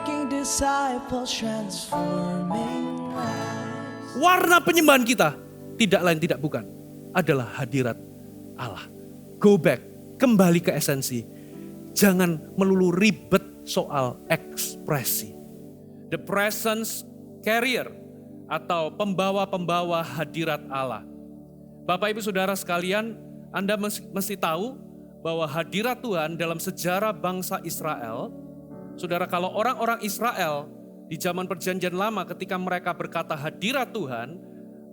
making disciples, transforming lives. Warna penyembahan kita tidak lain tidak bukan adalah hadirat Allah. Go back, kembali ke esensi. Jangan melulu ribet soal ekspresi. The presence carrier atau pembawa-pembawa hadirat Allah. Bapak Ibu Saudara sekalian, Anda mesti tahu bahwa hadirat Tuhan dalam sejarah bangsa Israel, saudara, kalau orang-orang Israel di zaman perjanjian lama ketika mereka berkata hadirat Tuhan,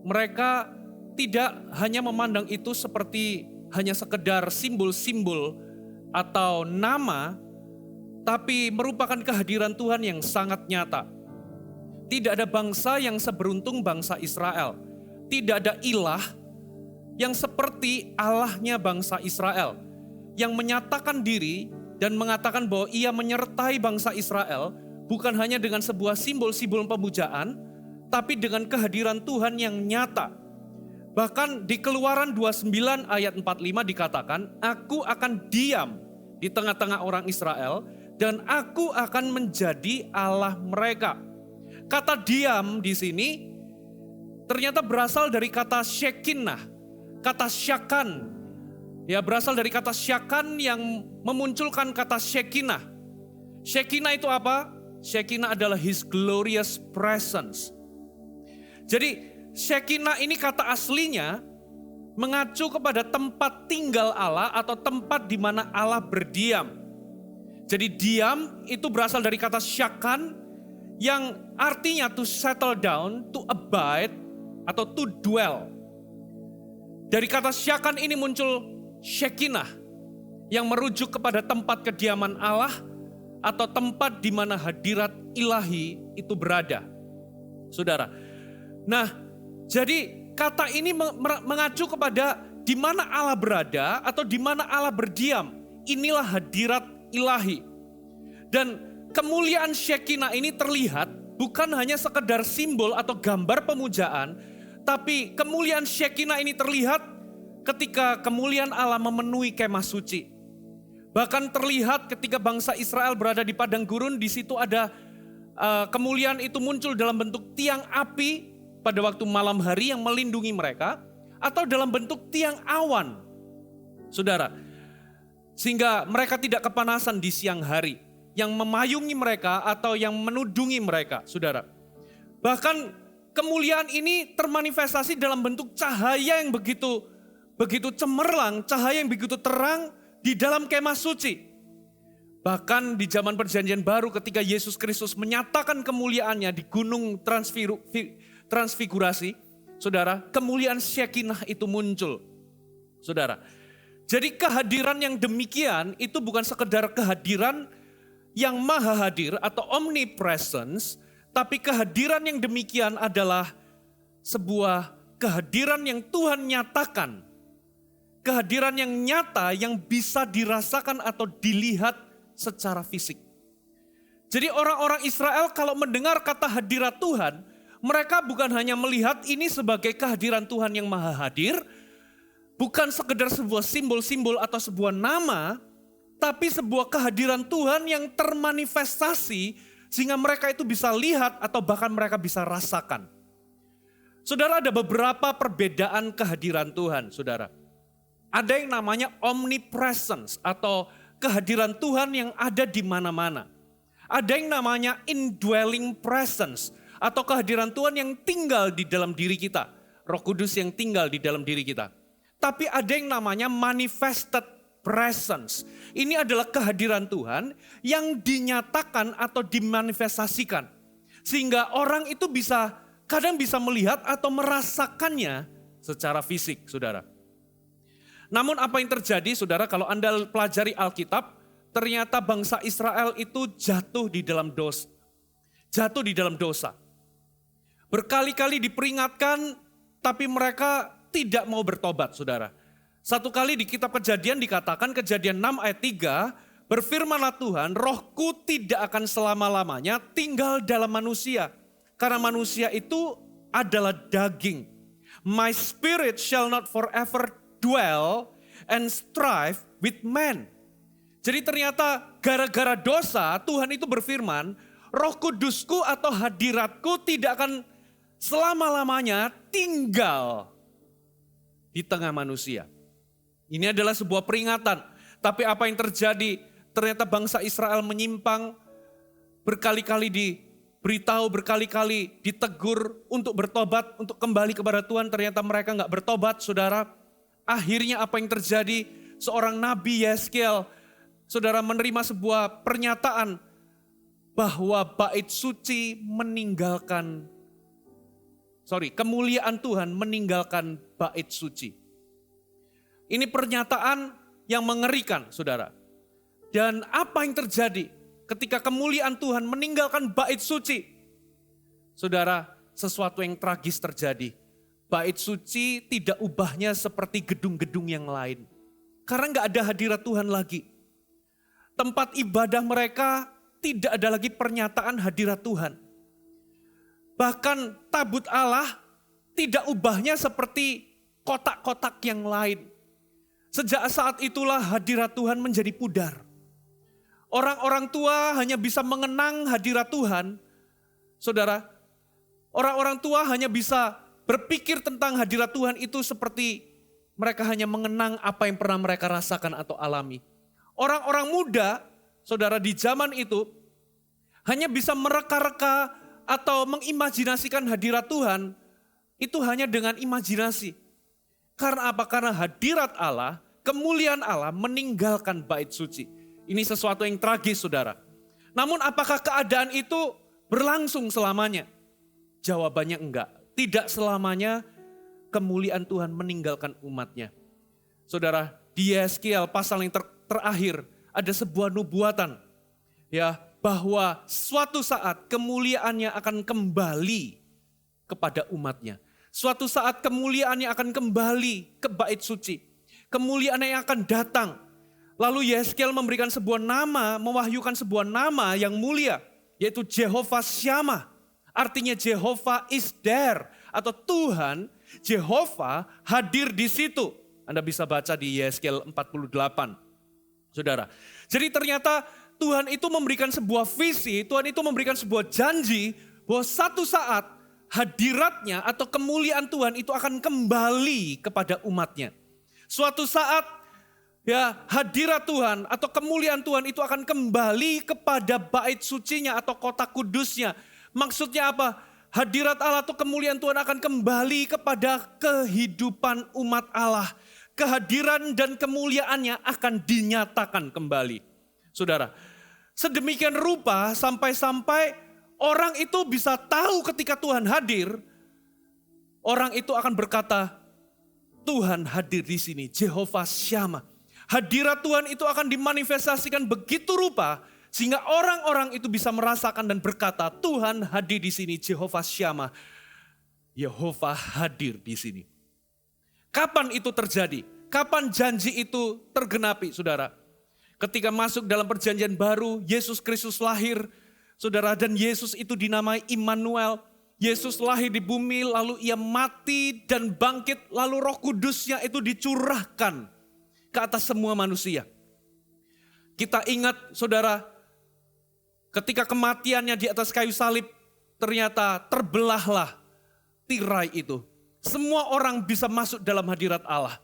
mereka tidak hanya memandang itu seperti hanya sekedar simbol-simbol atau nama, tapi merupakan kehadiran Tuhan yang sangat nyata. Tidak ada bangsa yang seberuntung bangsa Israel. Tidak ada ilah yang seperti Allahnya bangsa Israel, yang menyatakan diri dan mengatakan bahwa ia menyertai bangsa Israel bukan hanya dengan sebuah simbol-simbol pemujaan, tapi dengan kehadiran Tuhan yang nyata. Bahkan di Keluaran 29 ayat 45 dikatakan, aku akan diam di tengah-tengah orang Israel dan aku akan menjadi Allah mereka. Kata diam di sini ternyata berasal dari kata Shekinah, kata syakan. Ya, berasal dari kata syakan yang memunculkan kata Shekinah. Shekinah itu apa? Shekinah adalah His glorious presence. Jadi Shekinah ini kata aslinya mengacu kepada tempat tinggal Allah atau tempat di mana Allah berdiam. Jadi diam itu berasal dari kata syakan yang artinya to settle down, to abide, atau to dwell. Dari kata syakan ini muncul Shekinah yang merujuk kepada tempat kediaman Allah atau tempat di mana hadirat ilahi itu berada. Saudara, nah jadi kata ini mengacu kepada di mana Allah berada atau di mana Allah berdiam. Inilah hadirat ilahi. Dan kemuliaan Shekinah ini terlihat bukan hanya sekedar simbol atau gambar pemujaan, tapi kemuliaan Shekinah ini terlihat ketika kemuliaan Allah memenuhi kemah suci. Bahkan terlihat ketika bangsa Israel berada di padang gurun, di situ ada kemuliaan itu muncul dalam bentuk tiang api pada waktu malam hari yang melindungi mereka, atau dalam bentuk tiang awan, saudara. Sehingga mereka tidak kepanasan di siang hari, yang memayungi mereka atau yang menudungi mereka, saudara. Bahkan kemuliaan ini termanifestasi dalam bentuk cahaya yang begitu cemerlang, cahaya yang begitu terang di dalam kemah suci. Bahkan di zaman perjanjian baru ketika Yesus Kristus menyatakan kemuliaannya di gunung transfigurasi, saudara, kemuliaan Shekinah itu muncul, saudara. Jadi kehadiran yang demikian itu bukan sekedar kehadiran yang maha hadir atau omnipresence, tapi kehadiran yang demikian adalah sebuah kehadiran yang Tuhan nyatakan. Kehadiran yang nyata yang bisa dirasakan atau dilihat secara fisik. Jadi orang-orang Israel kalau mendengar kata hadirat Tuhan, mereka bukan hanya melihat ini sebagai kehadiran Tuhan yang maha hadir, bukan sekedar sebuah simbol-simbol atau sebuah nama, tapi sebuah kehadiran Tuhan yang termanifestasi sehingga mereka itu bisa lihat atau bahkan mereka bisa rasakan. Saudara, ada beberapa perbedaan kehadiran Tuhan, saudara. Ada yang namanya omnipresence atau kehadiran Tuhan yang ada di mana-mana. Ada yang namanya indwelling presence atau kehadiran Tuhan yang tinggal di dalam diri kita. Roh Kudus yang tinggal di dalam diri kita. Tapi ada yang namanya manifested presence. Ini adalah kehadiran Tuhan yang dinyatakan atau dimanifestasikan. Sehingga orang itu kadang bisa melihat atau merasakannya secara fisik, saudara. Namun apa yang terjadi, saudara, kalau Anda pelajari Alkitab, ternyata bangsa Israel itu jatuh di dalam dosa. Jatuh di dalam dosa. Berkali-kali diperingatkan, tapi mereka tidak mau bertobat, saudara. Satu kali di kitab Kejadian dikatakan, Kejadian 6 ayat 3, berfirmanlah Tuhan, rohku tidak akan selama-lamanya tinggal dalam manusia. Karena manusia itu adalah daging. My spirit shall not forever dwell and strive with man. Jadi ternyata gara-gara dosa Tuhan itu berfirman, Roh Kudusku atau hadiratku tidak akan selama-lamanya tinggal di tengah manusia. Ini adalah sebuah peringatan. Tapi apa yang terjadi? Ternyata bangsa Israel menyimpang, berkali-kali diberitahu, berkali-kali ditegur untuk bertobat, untuk kembali kepada Tuhan. Ternyata mereka nggak bertobat, saudara. Akhirnya apa yang terjadi? Seorang Nabi Yeskel, saudara, menerima sebuah pernyataan bahwa kemuliaan Tuhan meninggalkan bait suci. Ini pernyataan yang mengerikan, saudara. Dan apa yang terjadi ketika kemuliaan Tuhan meninggalkan bait suci? Saudara, sesuatu yang tragis terjadi. Bait suci tidak ubahnya seperti gedung-gedung yang lain. Karena nggak ada hadirat Tuhan lagi. Tempat ibadah mereka tidak ada lagi pernyataan hadirat Tuhan. Bahkan tabut Allah tidak ubahnya seperti kotak-kotak yang lain. Sejak saat itulah hadirat Tuhan menjadi pudar. Orang-orang tua hanya bisa mengenang hadirat Tuhan. Saudara, orang-orang tua hanya bisa berpikir tentang hadirat Tuhan itu seperti mereka hanya mengenang apa yang pernah mereka rasakan atau alami. Orang-orang muda, saudara, di zaman itu hanya bisa mereka-reka atau mengimajinasikan hadirat Tuhan itu hanya dengan imajinasi. Karena apa? Karena hadirat Allah, kemuliaan Allah meninggalkan bait suci. Ini sesuatu yang tragis, saudara. Namun apakah keadaan itu berlangsung selamanya? Jawabannya enggak. Tidak selamanya kemuliaan Tuhan meninggalkan umatnya. Saudara, di Yeskiel pasal yang terakhir ada sebuah nubuatan. Ya, bahwa suatu saat kemuliaannya akan kembali kepada umatnya. Suatu saat kemuliaannya akan kembali ke bait suci. Kemuliaannya yang akan datang. Lalu Yeskiel memberikan sebuah nama, mewahyukan sebuah nama yang mulia, yaitu Jehovah Shammah. Artinya Jehovah is there, atau Tuhan, Jehovah hadir di situ. Anda bisa baca di Yeskiel 48, saudara. Jadi ternyata Tuhan itu memberikan sebuah visi, Tuhan itu memberikan sebuah janji, bahwa satu saat hadiratnya atau kemuliaan Tuhan itu akan kembali kepada umatnya. Suatu saat, ya, hadirat Tuhan atau kemuliaan Tuhan itu akan kembali kepada bait sucinya atau kota kudusnya. Maksudnya apa? Hadirat Allah atau kemuliaan Tuhan akan kembali kepada kehidupan umat Allah. Kehadiran dan kemuliaannya akan dinyatakan kembali. Saudara, sedemikian rupa sampai-sampai orang itu bisa tahu ketika Tuhan hadir. Orang itu akan berkata, Tuhan hadir di sini, Jehovah Shammah. Hadirat Tuhan itu akan dimanifestasikan begitu rupa sehingga orang-orang itu bisa merasakan dan berkata, Tuhan hadir di sini, Jehovah Shammah. Yehova hadir di sini. Kapan itu terjadi? Kapan janji itu tergenapi, saudara? Ketika masuk dalam perjanjian baru, Yesus Kristus lahir, saudara, dan Yesus itu dinamai Immanuel. Yesus lahir di bumi, lalu ia mati dan bangkit, lalu Roh Kudusnya itu dicurahkan ke atas semua manusia. Kita ingat, saudara, ketika kematiannya di atas kayu salib, ternyata terbelahlah tirai itu. Semua orang bisa masuk dalam hadirat Allah.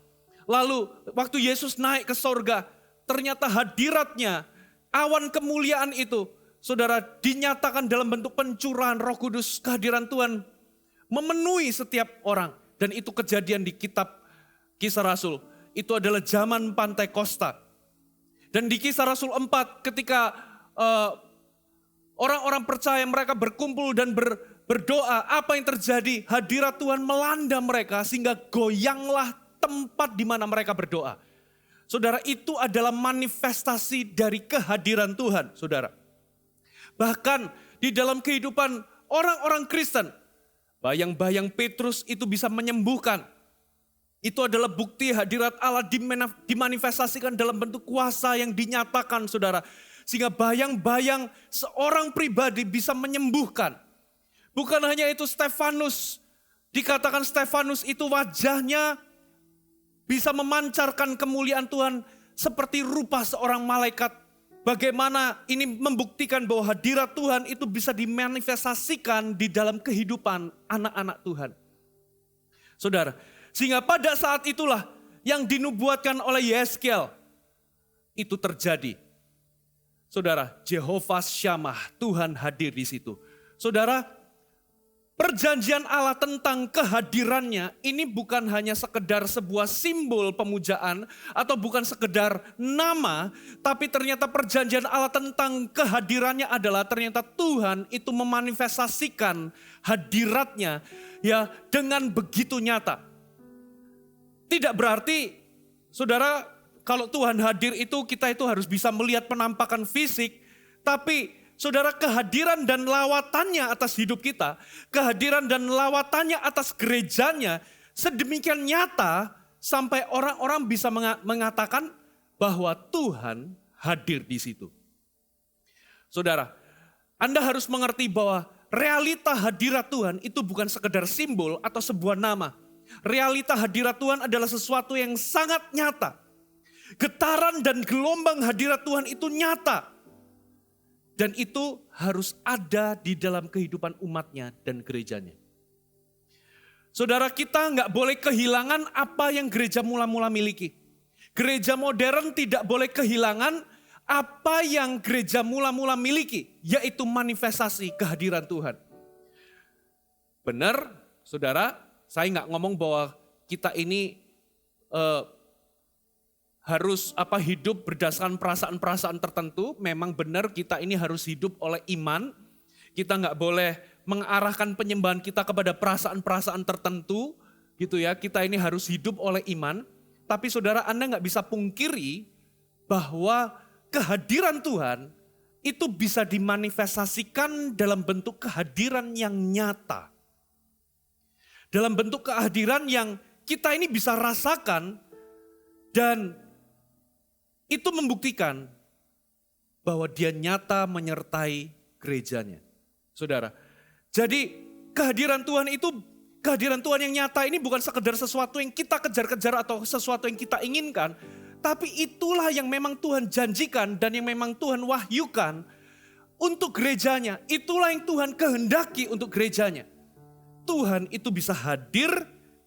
Lalu waktu Yesus naik ke sorga, ternyata hadiratnya, awan kemuliaan itu, saudara, dinyatakan dalam bentuk pencurahan Roh Kudus. Kehadiran Tuhan memenuhi setiap orang. Dan itu kejadian di kitab Kisah Rasul. Itu adalah zaman Pantekosta. Dan di Kisah Rasul 4 ketika orang-orang percaya, mereka berkumpul dan berdoa, apa yang terjadi? Hadirat Tuhan melanda mereka sehingga goyanglah tempat di mana mereka berdoa. Saudara, itu adalah manifestasi dari kehadiran Tuhan, saudara. Bahkan di dalam kehidupan orang-orang Kristen, bayang-bayang Petrus itu bisa menyembuhkan. Itu adalah bukti hadirat Allah dimanifestasikan dalam bentuk kuasa yang dinyatakan, saudara. Sehingga bayang-bayang seorang pribadi bisa menyembuhkan. Bukan hanya itu, Stefanus, dikatakan Stefanus itu wajahnya bisa memancarkan kemuliaan Tuhan seperti rupa seorang malaikat. bagaimana ini membuktikan bahwa hadirat Tuhan itu bisa dimanifestasikan di dalam kehidupan anak-anak Tuhan. Saudara, sehingga pada saat itulah yang dinubuatkan oleh Yeskel itu terjadi. Saudara, Jehovah Syamah, Tuhan hadir di situ. Saudara, perjanjian Allah tentang kehadirannya ini bukan hanya sekedar sebuah simbol pemujaan atau bukan sekedar nama, tapi ternyata perjanjian Allah tentang kehadirannya adalah ternyata Tuhan itu memanifestasikan hadiratnya ya dengan begitu nyata. Tidak berarti saudara kalau Tuhan hadir itu kita itu harus bisa melihat penampakan fisik, tapi saudara, kehadiran dan lawatannya atas hidup kita, kehadiran dan lawatannya atas gerejanya sedemikian nyata sampai orang-orang bisa mengatakan bahwa Tuhan hadir di situ. Saudara, Anda harus mengerti bahwa realita hadirat Tuhan itu bukan sekedar simbol atau sebuah nama. Realita hadirat Tuhan adalah sesuatu yang sangat nyata. Getaran dan gelombang hadirat Tuhan itu nyata. Dan itu harus ada di dalam kehidupan umatnya dan gerejanya. Saudara, kita nggak boleh kehilangan apa yang gereja mula-mula miliki. Gereja modern tidak boleh kehilangan apa yang gereja mula-mula miliki, yaitu manifestasi kehadiran Tuhan. Benar, saudara, saya nggak ngomong bahwa kita ini harus hidup berdasarkan perasaan-perasaan tertentu. Memang benar kita ini harus hidup oleh iman. Kita nggak boleh mengarahkan penyembahan kita kepada perasaan-perasaan tertentu, gitu ya. Kita ini harus hidup oleh iman. Tapi saudara, Anda nggak bisa pungkiri bahwa kehadiran Tuhan itu bisa dimanifestasikan dalam bentuk kehadiran yang nyata. Dalam bentuk kehadiran yang kita ini bisa rasakan dan itu membuktikan bahwa dia nyata menyertai gerejanya. Saudara, jadi kehadiran Tuhan yang nyata ini bukan sekedar sesuatu yang kita kejar-kejar atau sesuatu yang kita inginkan. Tapi itulah yang memang Tuhan janjikan dan yang memang Tuhan wahyukan untuk gerejanya. Itulah yang Tuhan kehendaki untuk gerejanya. Tuhan itu bisa hadir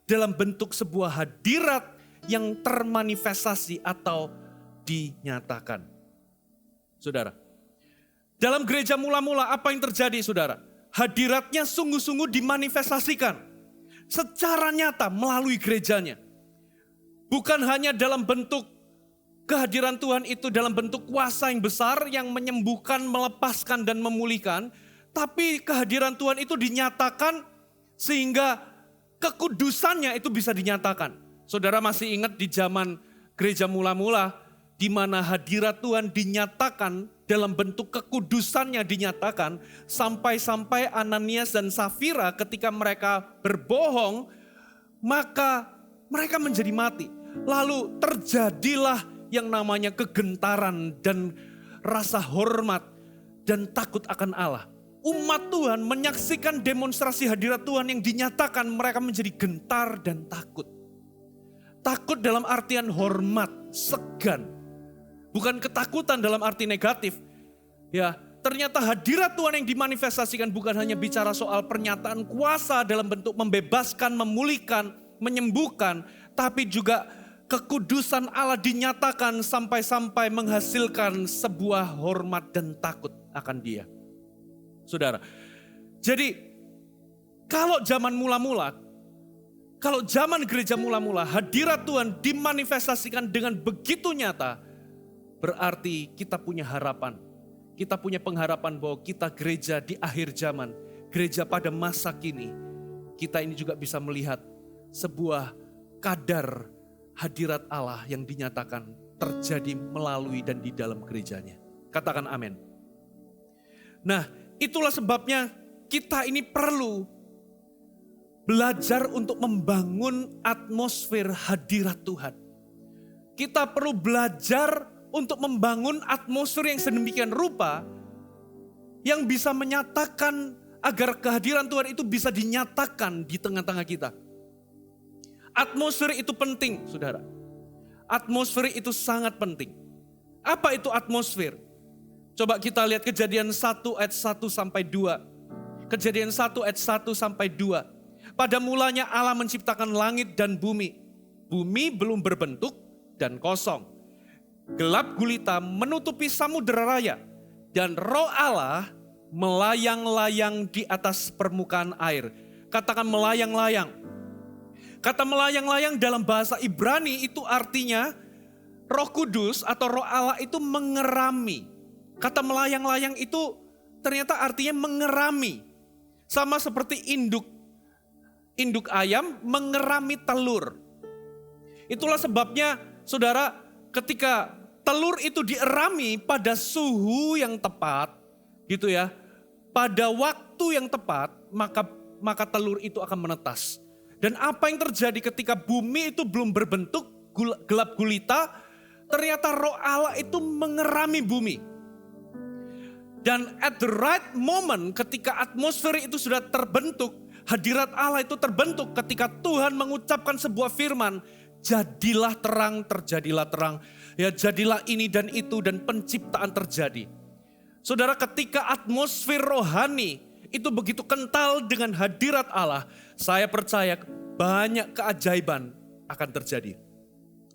dalam bentuk sebuah hadirat yang termanifestasi atau dinyatakan. Saudara, dalam gereja mula-mula apa yang terjadi saudara? Hadiratnya sungguh-sungguh dimanifestasikan secara nyata melalui gerejanya. Bukan hanya dalam bentuk kehadiran Tuhan itu dalam bentuk kuasa yang besar yang menyembuhkan, melepaskan dan memulihkan. Tapi kehadiran Tuhan itu dinyatakan sehingga kekudusannya itu bisa dinyatakan. Saudara masih ingat di zaman gereja mula-mula di mana hadirat Tuhan dinyatakan dalam bentuk kekudusannya dinyatakan sampai-sampai Ananias dan Safira ketika mereka berbohong maka mereka menjadi mati. Lalu terjadilah yang namanya kegentaran dan rasa hormat dan takut akan Allah. Umat Tuhan menyaksikan demonstrasi hadirat Tuhan yang dinyatakan mereka menjadi gentar dan takut. Takut dalam artian hormat, segan. Bukan ketakutan dalam arti negatif. Ya, ternyata hadirat Tuhan yang dimanifestasikan bukan hanya bicara soal pernyataan kuasa dalam bentuk membebaskan, memulihkan, menyembuhkan, tapi juga kekudusan Allah dinyatakan sampai-sampai menghasilkan sebuah hormat dan takut akan Dia. Saudara, jadi kalau zaman gereja mula-mula hadirat Tuhan dimanifestasikan dengan begitu nyata, berarti kita punya harapan. Kita punya pengharapan bahwa kita gereja di akhir zaman, gereja pada masa kini, kita ini juga bisa melihat sebuah kadar hadirat Allah yang dinyatakan terjadi melalui dan di dalam gerejanya. Katakan amin. Nah, itulah sebabnya kita ini perlu belajar untuk membangun atmosfer hadirat Tuhan. Kita perlu belajar untuk membangun atmosfer yang sedemikian rupa yang bisa menyatakan agar kehadiran Tuhan itu bisa dinyatakan di tengah-tengah kita. Atmosfer itu penting, saudara. Atmosfer itu sangat penting. Apa itu atmosfer? Coba kita lihat Kejadian 1 ayat 1 sampai 2. Kejadian 1 ayat 1 sampai 2. Pada mulanya Allah menciptakan langit dan bumi. Bumi belum berbentuk dan kosong. Gelap gulita menutupi samudera raya. Dan roh Allah melayang-layang di atas permukaan air. Katakan melayang-layang. Kata melayang-layang dalam bahasa Ibrani itu artinya Roh Kudus atau Roh Allah itu mengerami. Kata melayang-layang itu ternyata artinya mengerami. Sama seperti induk ayam mengerami telur. Itulah sebabnya saudara, ketika telur itu dierami pada suhu yang tepat, gitu ya, pada waktu yang tepat, maka telur itu akan menetas. Dan apa yang terjadi ketika bumi itu belum berbentuk, gelap gulita, ternyata roh Allah itu mengerami bumi. Dan at the right moment ketika atmosfer itu sudah terbentuk, hadirat Allah itu terbentuk ketika Tuhan mengucapkan sebuah firman, jadilah terang, terjadilah terang. Ya jadilah ini dan itu dan penciptaan terjadi. Saudara, ketika atmosfer rohani itu begitu kental dengan hadirat Allah, saya percaya banyak keajaiban akan terjadi.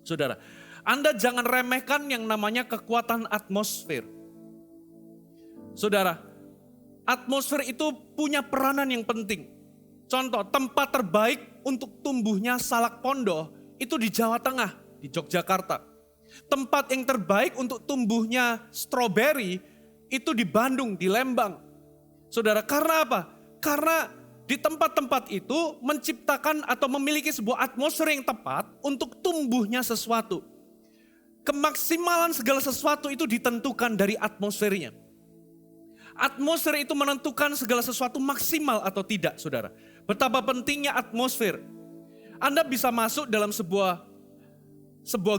Saudara, Anda jangan remehkan yang namanya kekuatan atmosfer. Saudara, atmosfer itu punya peranan yang penting. Contoh, tempat terbaik untuk tumbuhnya salak pondoh itu di Jawa Tengah, di Yogyakarta. Tempat yang terbaik untuk tumbuhnya stroberi itu di Bandung, di Lembang. Saudara, karena apa? Karena di tempat-tempat itu menciptakan atau memiliki sebuah atmosfer yang tepat untuk tumbuhnya sesuatu. Kemaksimalan segala sesuatu itu ditentukan dari atmosfernya. Atmosfer itu menentukan segala sesuatu maksimal atau tidak, saudara. Betapa pentingnya atmosfer. Anda bisa masuk dalam sebuah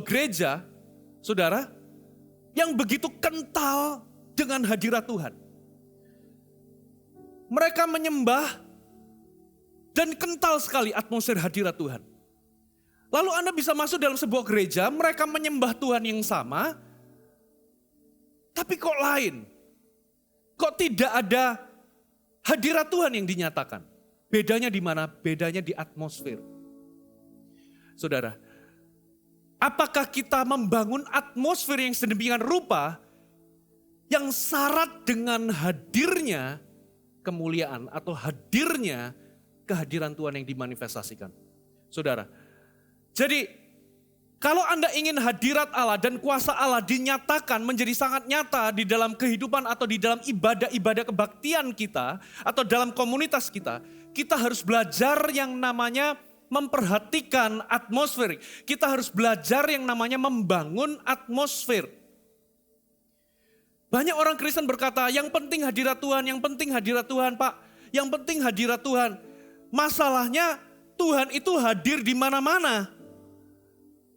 gereja, saudara, yang begitu kental dengan hadirat Tuhan. Mereka menyembah dan kental sekali atmosfer hadirat Tuhan. Lalu Anda bisa masuk dalam sebuah gereja, mereka menyembah Tuhan yang sama, tapi kok lain? Kok tidak ada hadirat Tuhan yang dinyatakan? Bedanya di mana? Bedanya di atmosfer. Saudara, apakah kita membangun atmosfer yang sedemikian rupa yang syarat dengan hadirnya kemuliaan atau hadirnya kehadiran Tuhan yang dimanifestasikan? Saudara, jadi kalau Anda ingin hadirat Allah dan kuasa Allah dinyatakan menjadi sangat nyata di dalam kehidupan atau di dalam ibadah-ibadah kebaktian kita atau dalam komunitas kita, kita harus belajar yang namanya memperhatikan atmosfer. Kita harus belajar yang namanya membangun atmosfer. Banyak orang Kristen berkata, yang penting hadirat Tuhan, yang penting hadirat Tuhan, Pak. Yang penting hadirat Tuhan. Masalahnya Tuhan itu hadir di mana-mana.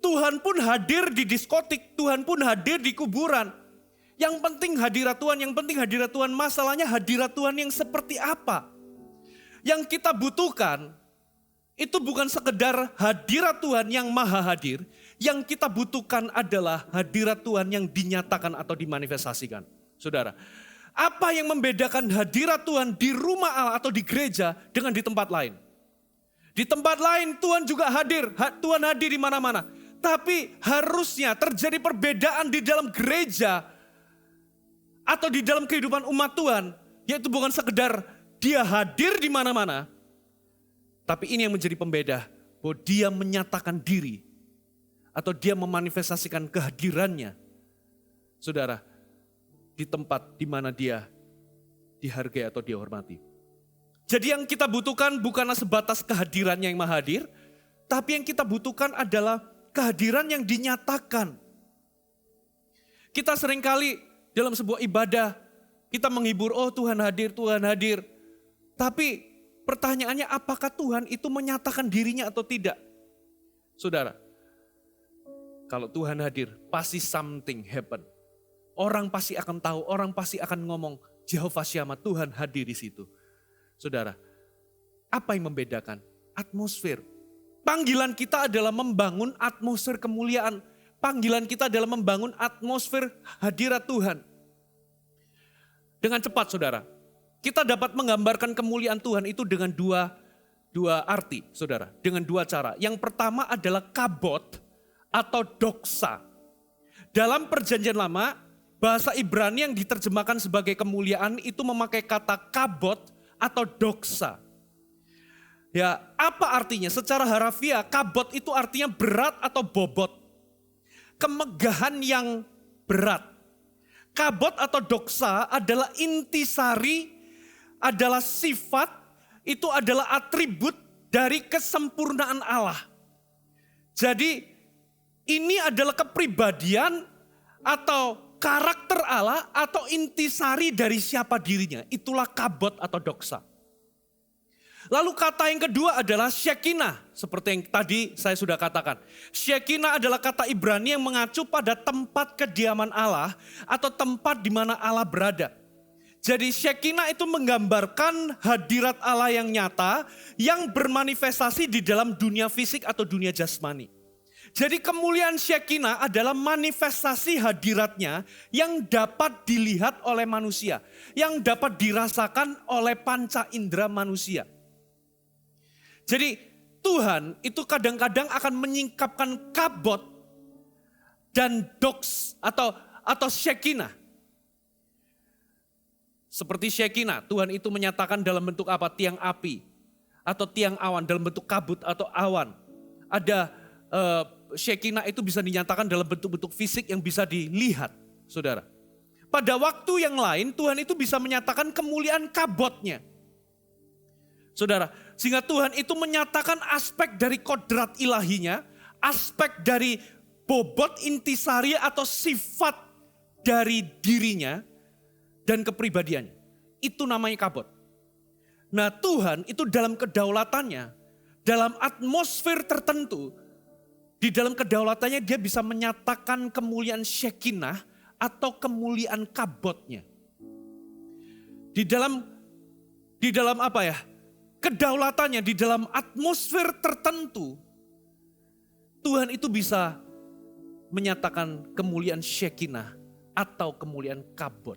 Tuhan pun hadir di diskotik, Tuhan pun hadir di kuburan. Yang penting hadirat Tuhan, yang penting hadirat Tuhan. Masalahnya hadirat Tuhan yang seperti apa? Yang kita butuhkan itu bukan sekedar hadirat Tuhan yang maha hadir. Yang kita butuhkan adalah hadirat Tuhan yang dinyatakan atau dimanifestasikan. Saudara, apa yang membedakan hadirat Tuhan di rumah Allah atau di gereja dengan di tempat lain? Di tempat lain Tuhan juga hadir, Tuhan hadir di mana-mana. Tapi harusnya terjadi perbedaan di dalam gereja atau di dalam kehidupan umat Tuhan, yaitu bukan sekedar dia hadir di mana-mana, tapi ini yang menjadi pembeda, bahwa dia menyatakan diri atau dia memanifestasikan kehadirannya, saudara, di tempat di mana dia dihargai atau dihormati. Jadi yang kita butuhkan bukanlah sebatas kehadirannya yang maha hadir, tapi yang kita butuhkan adalah kehadiran yang dinyatakan. Kita seringkali dalam sebuah ibadah, kita menghibur, oh Tuhan hadir, Tuhan hadir. Tapi pertanyaannya apakah Tuhan itu menyatakan dirinya atau tidak? Saudara, kalau Tuhan hadir, pasti something happen. Orang pasti akan tahu, orang pasti akan ngomong, Jehovah Shammah, Tuhan hadir di situ. Saudara, apa yang membedakan? Atmosfer. Panggilan kita adalah membangun atmosfer kemuliaan. Panggilan kita adalah membangun atmosfer hadirat Tuhan. Dengan cepat saudara. Kita dapat menggambarkan kemuliaan Tuhan itu dengan dua arti saudara. Dengan dua cara. Yang pertama adalah kabot atau doksa. Dalam perjanjian lama, bahasa Ibrani yang diterjemahkan sebagai kemuliaan itu memakai kata kabot atau doksa. Ya, apa artinya? Secara harafiah, kabot itu artinya berat atau bobot. Kemegahan yang berat. Kabot atau doksa adalah intisari, adalah sifat, itu adalah atribut dari kesempurnaan Allah. Jadi ini adalah kepribadian atau karakter Allah atau intisari dari siapa dirinya. Itulah kabot atau doksa. Lalu kata yang kedua adalah Shekinah. Seperti yang tadi saya sudah katakan. Shekinah adalah kata Ibrani yang mengacu pada tempat kediaman Allah atau tempat di mana Allah berada. Jadi Shekinah itu menggambarkan hadirat Allah yang nyata yang bermanifestasi di dalam dunia fisik atau dunia jasmani. Jadi kemuliaan Shekinah adalah manifestasi hadiratnya yang dapat dilihat oleh manusia. Yang dapat dirasakan oleh panca indera manusia. Jadi Tuhan itu kadang-kadang akan menyingkapkan kabot dan doks atau Shekinah. Seperti Shekinah, Tuhan itu menyatakan dalam bentuk apa? Tiang api atau tiang awan dalam bentuk kabut atau awan. Ada Shekinah itu bisa dinyatakan dalam bentuk-bentuk fisik yang bisa dilihat, saudara. Pada waktu yang lain Tuhan itu bisa menyatakan kemuliaan kabotnya. Saudara, sehingga Tuhan itu menyatakan aspek dari kodrat ilahinya, aspek dari bobot intisari atau sifat dari dirinya dan kepribadiannya. Itu namanya kabot. Nah Tuhan itu dalam kedaulatannya, dalam atmosfer tertentu, di dalam kedaulatannya dia bisa menyatakan kemuliaan Shekinah atau kemuliaan kabotnya. Di dalam apa ya? Kedaulatannya di dalam atmosfer tertentu, Tuhan itu bisa menyatakan kemuliaan Shekinah atau kemuliaan kabot.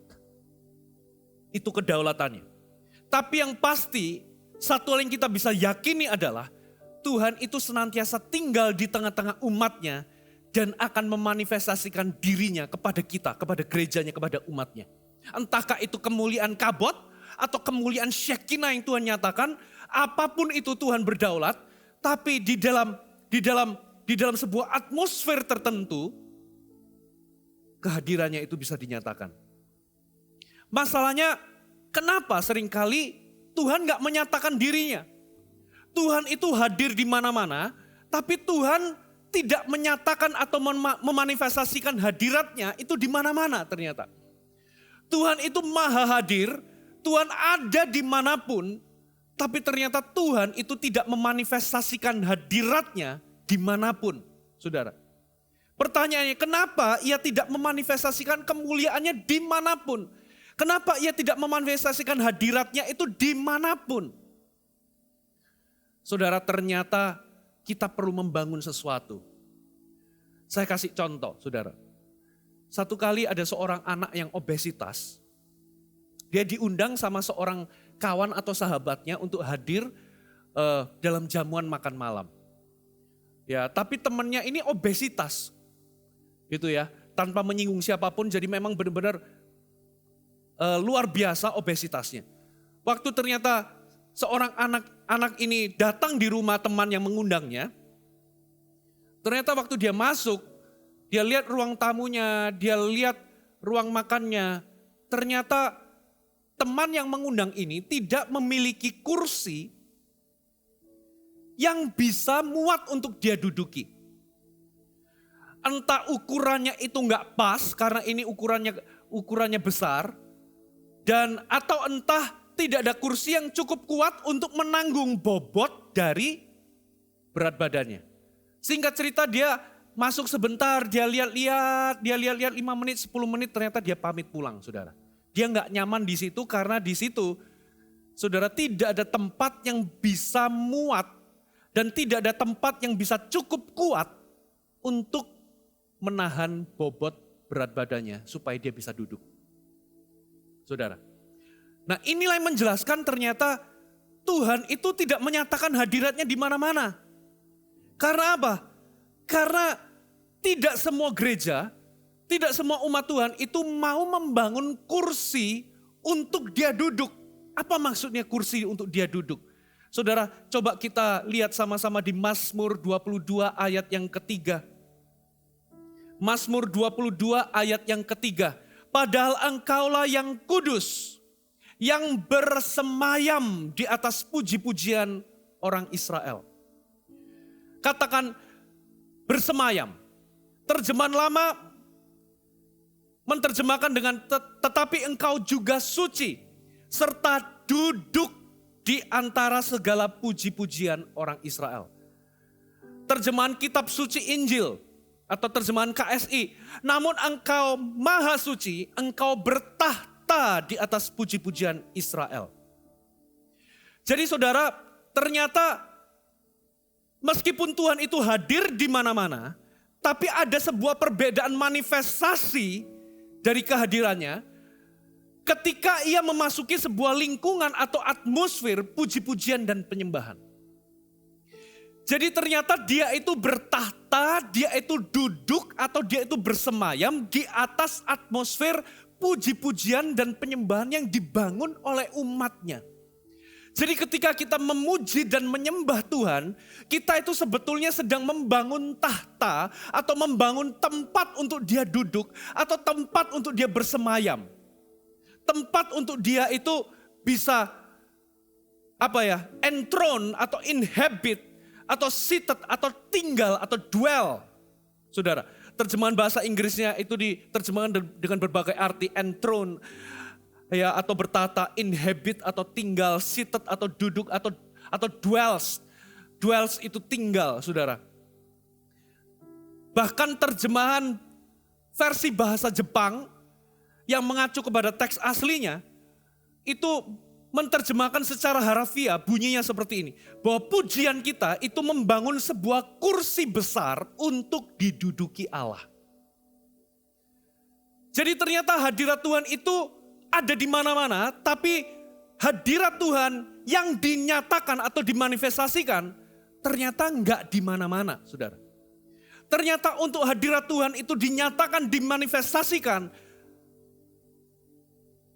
Itu kedaulatannya. Tapi yang pasti, satu hal yang kita bisa yakini adalah Tuhan itu senantiasa tinggal di tengah-tengah umatnya dan akan memanifestasikan dirinya kepada kita, kepada gerejanya, kepada umatnya. Entahkah itu kemuliaan kabot atau kemuliaan Shekinah yang Tuhan nyatakan, apapun itu Tuhan berdaulat, tapi di dalam sebuah atmosfer tertentu, kehadirannya itu bisa dinyatakan. Masalahnya, kenapa seringkali Tuhan gak menyatakan dirinya? Tuhan itu hadir di mana-mana, tapi Tuhan tidak menyatakan atau memanifestasikan hadiratnya itu di mana-mana ternyata. Tuhan itu maha hadir, Tuhan ada dimanapun, tapi ternyata Tuhan itu tidak memanifestasikan hadiratnya dimanapun, saudara. Pertanyaannya, kenapa ia tidak memanifestasikan kemuliaannya dimanapun? Kenapa ia tidak memanifestasikan hadiratnya itu dimanapun? Saudara, ternyata kita perlu membangun sesuatu. Saya kasih contoh, saudara. Satu kali ada seorang anak yang obesitas. Dia diundang sama seorang kawan atau sahabatnya untuk hadir dalam jamuan makan malam. Ya, tapi temannya ini obesitas. Gitu ya, tanpa menyinggung siapapun, jadi memang benar-benar luar biasa obesitasnya. Waktu ternyata seorang anak ini datang di rumah teman yang mengundangnya, ternyata waktu dia masuk, dia lihat ruang tamunya, dia lihat ruang makannya, ternyata teman yang mengundang ini tidak memiliki kursi yang bisa muat untuk dia duduki. Entah ukurannya itu enggak pas karena ini ukurannya besar, dan atau entah tidak ada kursi yang cukup kuat untuk menanggung bobot dari berat badannya. Singkat cerita, dia masuk sebentar, dia lihat-lihat 5 menit, 10 menit, ternyata dia pamit pulang, saudara. Dia nggak nyaman di situ karena di situ, saudara, tidak ada tempat yang bisa muat dan tidak ada tempat yang bisa cukup kuat untuk menahan bobot berat badannya supaya dia bisa duduk. Saudara, Nah inilah yang menjelaskan ternyata Tuhan itu tidak menyatakan hadiratnya di mana-mana. Karena apa? Karena tidak semua gereja, tidak semua umat Tuhan itu mau membangun kursi untuk dia duduk. Apa maksudnya kursi untuk dia duduk? Saudara, coba kita lihat sama-sama di Mazmur 22 ayat yang ketiga. Mazmur 22 ayat yang ketiga. Padahal engkaulah yang kudus, yang bersemayam di atas puji-pujian orang Israel. Katakan bersemayam. Terjemahan lama menerjemahkan dengan tetapi engkau juga suci, serta duduk di antara segala puji-pujian orang Israel. Terjemahan kitab suci Injil atau terjemahan KSI. Namun engkau maha suci, engkau bertahta di atas puji-pujian Israel. Jadi saudara, ternyata meskipun Tuhan itu hadir di mana-mana, tapi ada sebuah perbedaan manifestasi dari kehadirannya. Ketika ia memasuki sebuah lingkungan atau atmosfer puji-pujian dan penyembahan. Jadi ternyata dia itu bertahta, dia itu duduk atau dia itu bersemayam di atas atmosfer puji-pujian dan penyembahan yang dibangun oleh umatnya. Jadi ketika kita memuji dan menyembah Tuhan, kita itu sebetulnya sedang membangun tahta atau membangun tempat untuk dia duduk atau tempat untuk dia bersemayam. Tempat untuk dia itu bisa enthrone atau inhabit atau seated atau tinggal atau dwell. Saudara, terjemahan bahasa Inggrisnya itu diterjemahkan dengan berbagai arti, enthrone atau bertata, inhabit atau tinggal, seated atau duduk atau dwells. Dwells itu tinggal, Saudara. Bahkan terjemahan versi bahasa Jepang yang mengacu kepada teks aslinya, itu menerjemahkan secara harafiah bunyinya seperti ini. Bahwa pujian kita itu membangun sebuah kursi besar untuk diduduki Allah. Jadi ternyata hadirat Tuhan itu ada di mana-mana, tapi hadirat Tuhan yang dinyatakan atau dimanifestasikan ternyata enggak di mana-mana, saudara. Ternyata untuk hadirat Tuhan itu dinyatakan, dimanifestasikan,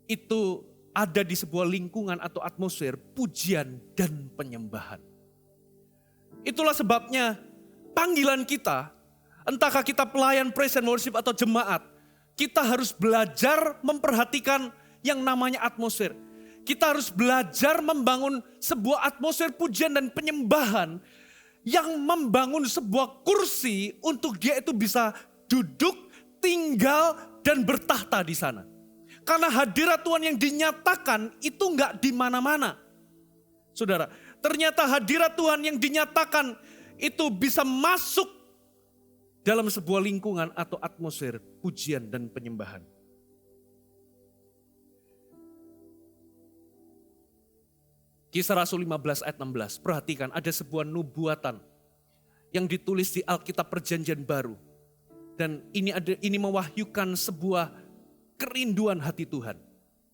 itu ada di sebuah lingkungan atau atmosfer pujian dan penyembahan. Itulah sebabnya panggilan kita, entahkah kita pelayan praise and worship atau jemaat, kita harus belajar memperhatikan yang namanya atmosfer. Kita harus belajar membangun sebuah atmosfer pujian dan penyembahan yang membangun sebuah kursi untuk dia itu bisa duduk, tinggal, dan bertahta di sana. Karena hadirat Tuhan yang dinyatakan itu enggak di mana-mana. Saudara, ternyata hadirat Tuhan yang dinyatakan itu bisa masuk dalam sebuah lingkungan atau atmosfer pujian dan penyembahan. Kisah Rasul 15 ayat 16, perhatikan ada sebuah nubuatan yang ditulis di Alkitab Perjanjian Baru. Dan ini mewahyukan sebuah kerinduan hati Tuhan.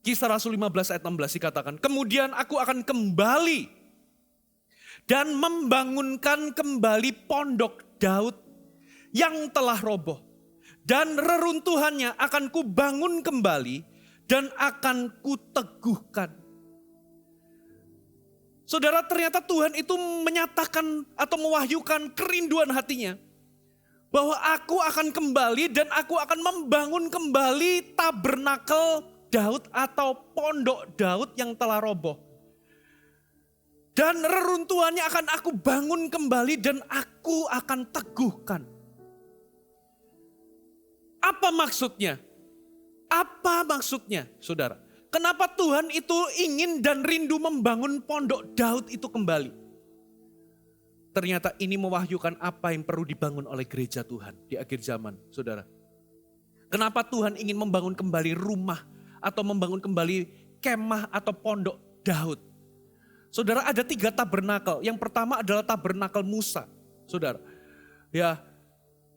Kisah Rasul 15 ayat 16 dikatakan, kemudian aku akan kembali dan membangunkan kembali pondok Daud yang telah roboh. Dan reruntuhannya akan kubangun kembali dan akan kuteguhkan. Saudara, ternyata Tuhan itu menyatakan atau mewahyukan kerinduan hatinya. Bahwa aku akan kembali dan aku akan membangun kembali tabernakel Daud atau pondok Daud yang telah roboh. Dan reruntuhannya akan aku bangun kembali dan aku akan teguhkan. Apa maksudnya? Apa maksudnya, saudara? Kenapa Tuhan itu ingin dan rindu membangun pondok Daud itu kembali? Ternyata ini mewahyukan apa yang perlu dibangun oleh gereja Tuhan di akhir zaman, saudara. Kenapa Tuhan ingin membangun kembali rumah atau membangun kembali kemah atau pondok Daud? Saudara, ada 3 tabernakel. Yang pertama adalah tabernakel Musa, saudara. Ya,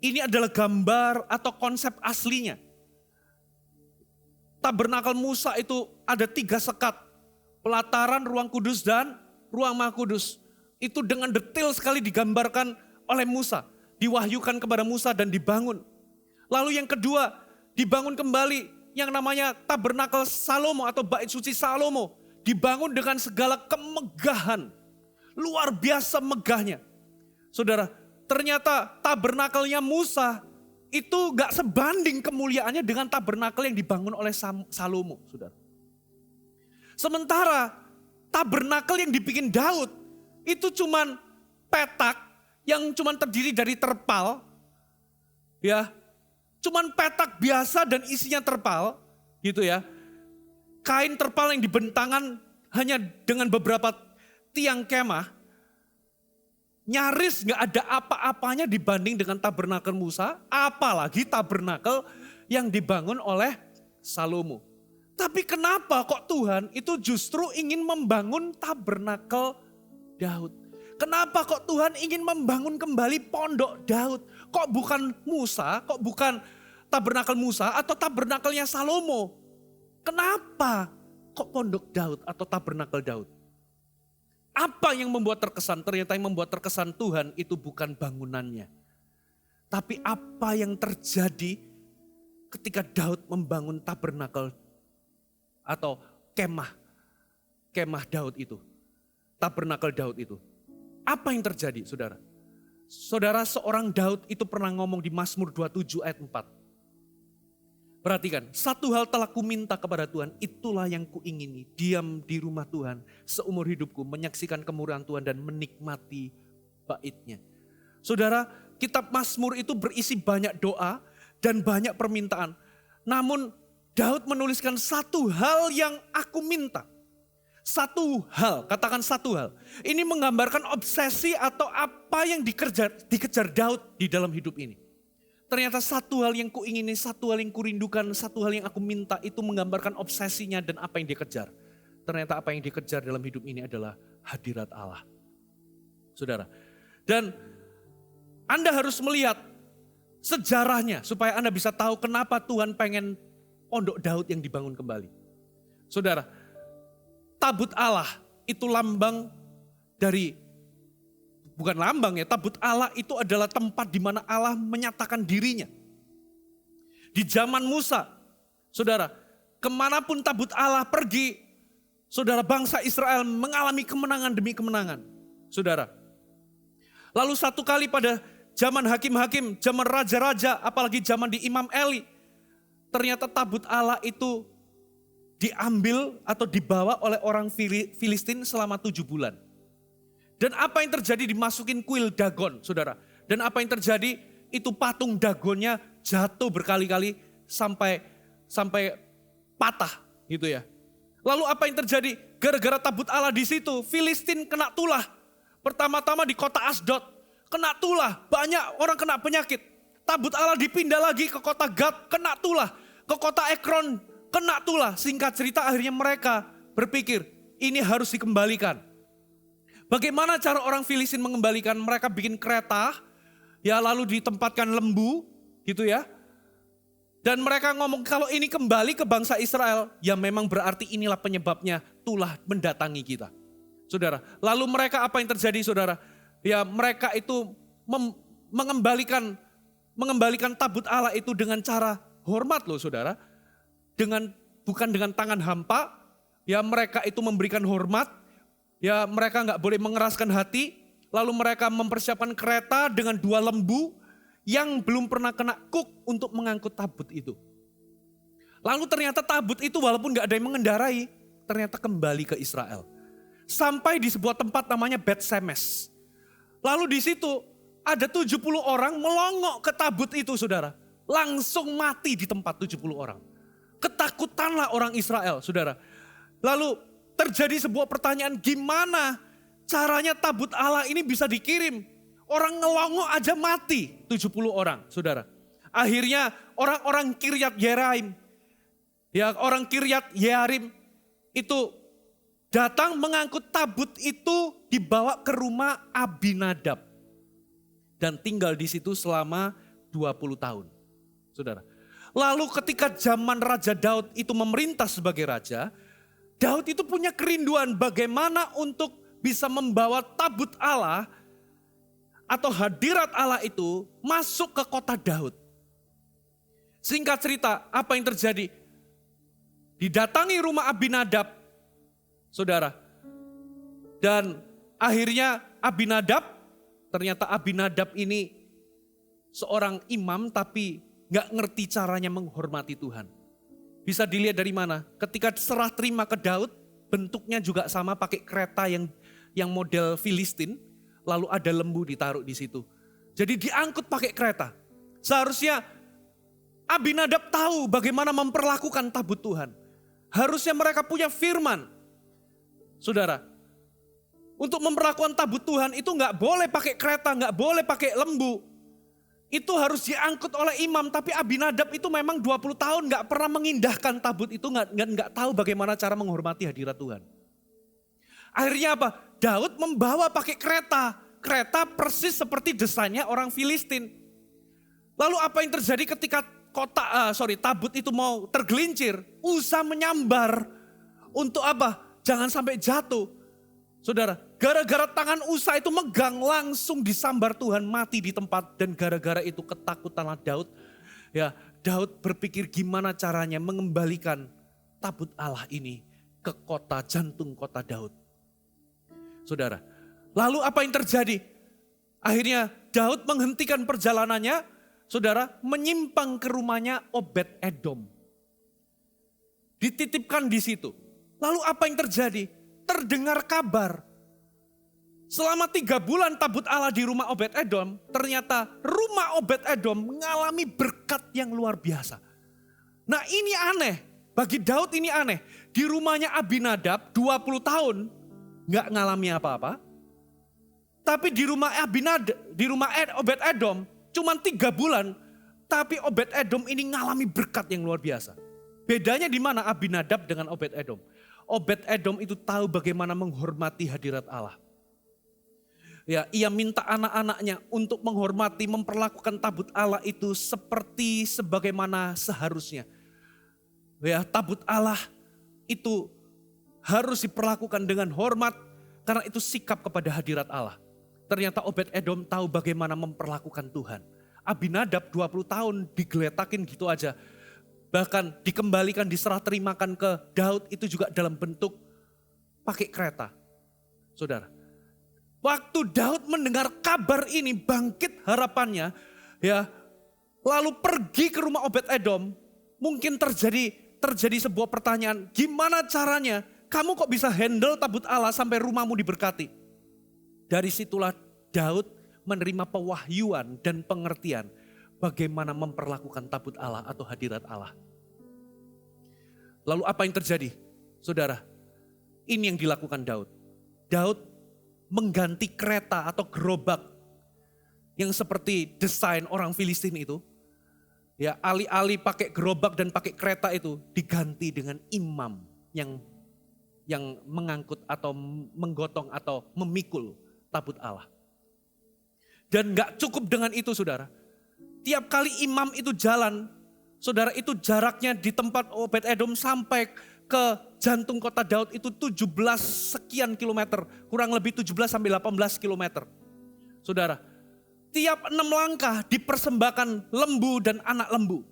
ini adalah gambar atau konsep aslinya. Tabernakel Musa itu ada 3 sekat pelataran, ruang kudus dan ruang maha kudus. Itu dengan detail sekali digambarkan oleh Musa. Diwahyukan kepada Musa dan dibangun. Lalu yang kedua, dibangun kembali yang namanya tabernakel Salomo atau bait suci Salomo. Dibangun dengan segala kemegahan. Luar biasa megahnya. Saudara, ternyata tabernakelnya Musa itu gak sebanding kemuliaannya dengan tabernakel yang dibangun oleh Salomo. Saudara. Sementara tabernakel yang dibikin Daud itu cuman petak yang cuman terdiri dari terpal, ya, cuman petak biasa dan isinya terpal, gitu ya. Kain terpal yang dibentangan hanya dengan beberapa tiang kemah, nyaris gak ada apa-apanya dibanding dengan tabernakel Musa, apalagi tabernakel yang dibangun oleh Salomo. Tapi kenapa kok Tuhan itu justru ingin membangun tabernakel Daud? Kenapa kok Tuhan ingin membangun kembali pondok Daud? Kok bukan Musa, kok bukan tabernakel Musa atau tabernakelnya Salomo? Kenapa kok pondok Daud atau tabernakel Daud? Apa yang membuat terkesan? Ternyata yang membuat terkesan Tuhan itu bukan bangunannya. Tapi apa yang terjadi ketika Daud membangun tabernakel atau kemah Daud itu. Tabernakel Daud itu. Apa yang terjadi, saudara? Saudara, seorang Daud itu pernah ngomong di Mazmur 27 ayat 4. Perhatikan, satu hal telah kuminta kepada Tuhan, itulah yang kuingini. Diam di rumah Tuhan seumur hidupku, menyaksikan kemurahan Tuhan dan menikmati bait-Nya. Saudara, kitab Mazmur itu berisi banyak doa dan banyak permintaan. Namun Daud menuliskan satu hal yang aku minta. Satu hal, katakan satu hal. Ini menggambarkan obsesi atau apa yang dikejar Daud di dalam hidup ini. Ternyata satu hal yang kuingini, satu hal yang kurindukan, satu hal yang aku minta itu menggambarkan obsesinya dan apa yang dia kejar. Ternyata apa yang dikejar dalam hidup ini adalah hadirat Allah. Saudara, dan Anda harus melihat sejarahnya supaya Anda bisa tahu kenapa Tuhan pengen pondok Daud yang dibangun kembali. Saudara, tabut Allah itu lambang dari, bukan lambang ya, tabut Allah itu adalah tempat di mana Allah menyatakan dirinya. Di zaman Musa, saudara, kemanapun tabut Allah pergi, saudara, bangsa Israel mengalami kemenangan demi kemenangan. Saudara, lalu satu kali pada zaman hakim-hakim, zaman raja-raja, apalagi zaman di Imam Eli, ternyata tabut Allah itu diambil atau dibawa oleh orang Filistin selama 7 bulan. Dan apa yang terjadi, dimasukin kuil Dagon, saudara. Dan apa yang terjadi, itu patung Dagonnya jatuh berkali-kali sampai patah gitu ya. Lalu apa yang terjadi? Gara-gara tabut Allah di situ, Filistin kena tulah. Pertama-tama di kota Asdod, kena tulah, banyak orang kena penyakit. Tabut Allah dipindah lagi ke kota Gad, kena tulah. Ke kota Ekron, kena tulah. Singkat cerita akhirnya mereka berpikir ini harus dikembalikan. Bagaimana cara orang Filistin mengembalikan? Mereka bikin kereta, ya, lalu ditempatkan lembu gitu ya. Dan mereka ngomong kalau ini kembali ke bangsa Israel, ya memang berarti inilah penyebabnya tulah mendatangi kita. Saudara, lalu mereka apa yang terjadi, saudara? Ya mereka itu mengembalikan tabut Allah itu dengan cara hormat loh, saudara. Bukan dengan tangan hampa, ya mereka itu memberikan hormat, ya mereka nggak boleh mengeraskan hati. Lalu mereka mempersiapkan kereta dengan 2 lembu yang belum pernah kena kuk untuk mengangkut tabut itu. Lalu ternyata tabut itu walaupun nggak ada yang mengendarai, ternyata kembali ke Israel. Sampai di sebuah tempat namanya Bet Semes. Lalu di situ ada 70 orang melongok ke tabut itu, saudara. Langsung mati di tempat 70 orang. Ketakutanlah orang Israel, saudara. Lalu terjadi sebuah pertanyaan, gimana caranya tabut Allah ini bisa dikirim? Orang ngelongok aja mati 70 orang, saudara. Akhirnya orang-orang Kiryat Yearim, ya orang Kiryat Yearim itu datang mengangkut tabut itu dibawa ke rumah Abinadab. Dan tinggal di situ selama 20 tahun, saudara. Lalu ketika zaman Raja Daud itu memerintah sebagai raja, Daud itu punya kerinduan bagaimana untuk bisa membawa tabut Allah atau hadirat Allah itu masuk ke kota Daud. Singkat cerita, apa yang terjadi? Didatangi rumah Abinadab, saudara. Dan akhirnya ternyata Abinadab ini seorang imam tapi gak ngerti caranya menghormati Tuhan. Bisa dilihat dari mana? Ketika serah terima ke Daud, bentuknya juga sama, pakai kereta yang model Filistin, lalu ada lembu ditaruh di situ. Jadi diangkut pakai kereta. Seharusnya Abinadab tahu bagaimana memperlakukan tabut Tuhan. Harusnya mereka punya firman. Saudara, untuk memperlakukan tabut Tuhan itu gak boleh pakai kereta, gak boleh pakai lembu. Itu harus diangkut oleh imam, tapi Abinadab itu memang 20 tahun gak pernah mengindahkan tabut itu, gak tahu bagaimana cara menghormati hadirat Tuhan. Akhirnya apa? Daud membawa pakai kereta. Kereta persis seperti desainnya orang Filistin. Lalu apa yang terjadi ketika tabut itu mau tergelincir? Usa menyambar. Untuk apa? Jangan sampai jatuh. Saudara, gara-gara tangan Usa itu megang, langsung disambar Tuhan, mati di tempat. Dan gara-gara itu ketakutanlah Daud. Ya, Daud berpikir gimana caranya mengembalikan tabut Allah ini ke kota, jantung kota Daud. Saudara, lalu apa yang terjadi? Akhirnya Daud menghentikan perjalanannya, saudara, menyimpang ke rumahnya Obed-Edom. Dititipkan di situ. Lalu apa yang terjadi? Terdengar kabar. Selama 3 bulan tabut Allah di rumah Obed-Edom, ternyata rumah Obed-Edom mengalami berkat yang luar biasa. Nah ini aneh, bagi Daud ini aneh. Di rumahnya Abinadab 20 tahun gak ngalami apa-apa. Tapi di rumah Obed-Edom cuma 3 bulan, tapi Obed-Edom ini ngalami berkat yang luar biasa. Bedanya di mana Abinadab dengan Obed-Edom? Obed-Edom itu tahu bagaimana menghormati hadirat Allah. Ya, ia minta anak-anaknya untuk menghormati, memperlakukan tabut Allah itu seperti sebagaimana seharusnya. Ya, tabut Allah itu harus diperlakukan dengan hormat karena itu sikap kepada hadirat Allah. Ternyata Obed-Edom tahu bagaimana memperlakukan Tuhan. Abinadab 20 tahun digeletakin gitu aja. Bahkan dikembalikan, diserah terimakan ke Daud itu juga dalam bentuk pakai kereta. Saudara, waktu Daud mendengar kabar ini, bangkit harapannya, ya, lalu pergi ke rumah Obed-Edom. Mungkin terjadi sebuah pertanyaan, gimana caranya kamu kok bisa handle tabut Allah sampai rumahmu diberkati? Dari situlah Daud menerima pewahyuan dan pengertian bagaimana memperlakukan tabut Allah atau hadirat Allah. Lalu apa yang terjadi? Saudara, ini yang dilakukan Daud. Daud mengganti kereta atau gerobak yang seperti desain orang Filistin itu. Ya, alih-alih pakai gerobak dan pakai kereta itu diganti dengan imam yang mengangkut atau menggotong atau memikul tabut Allah. Dan gak cukup dengan itu, saudara. Tiap kali imam itu jalan, saudara, itu jaraknya di tempat Obed-Edom sampai ke jantung kota Daud itu 17 sekian kilometer. Kurang lebih 17 sampai 18 kilometer. Saudara, tiap 6 langkah dipersembahkan lembu dan anak lembu.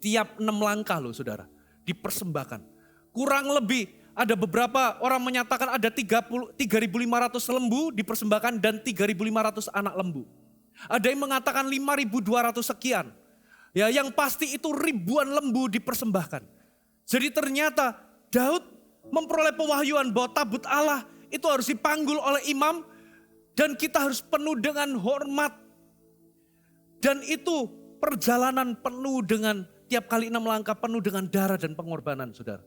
Tiap 6 langkah loh saudara, dipersembahkan. Kurang lebih ada beberapa orang menyatakan ada 3.500 lembu dipersembahkan dan 3.500 anak lembu. Ada yang mengatakan 5.200 sekian. Ya, yang pasti itu ribuan lembu dipersembahkan. Jadi ternyata Daud memperoleh pewahyuan bahwa tabut Allah itu harus dipanggul oleh imam dan kita harus penuh dengan hormat. Dan itu perjalanan penuh dengan tiap kali 6 langkah penuh dengan darah dan pengorbanan, saudara.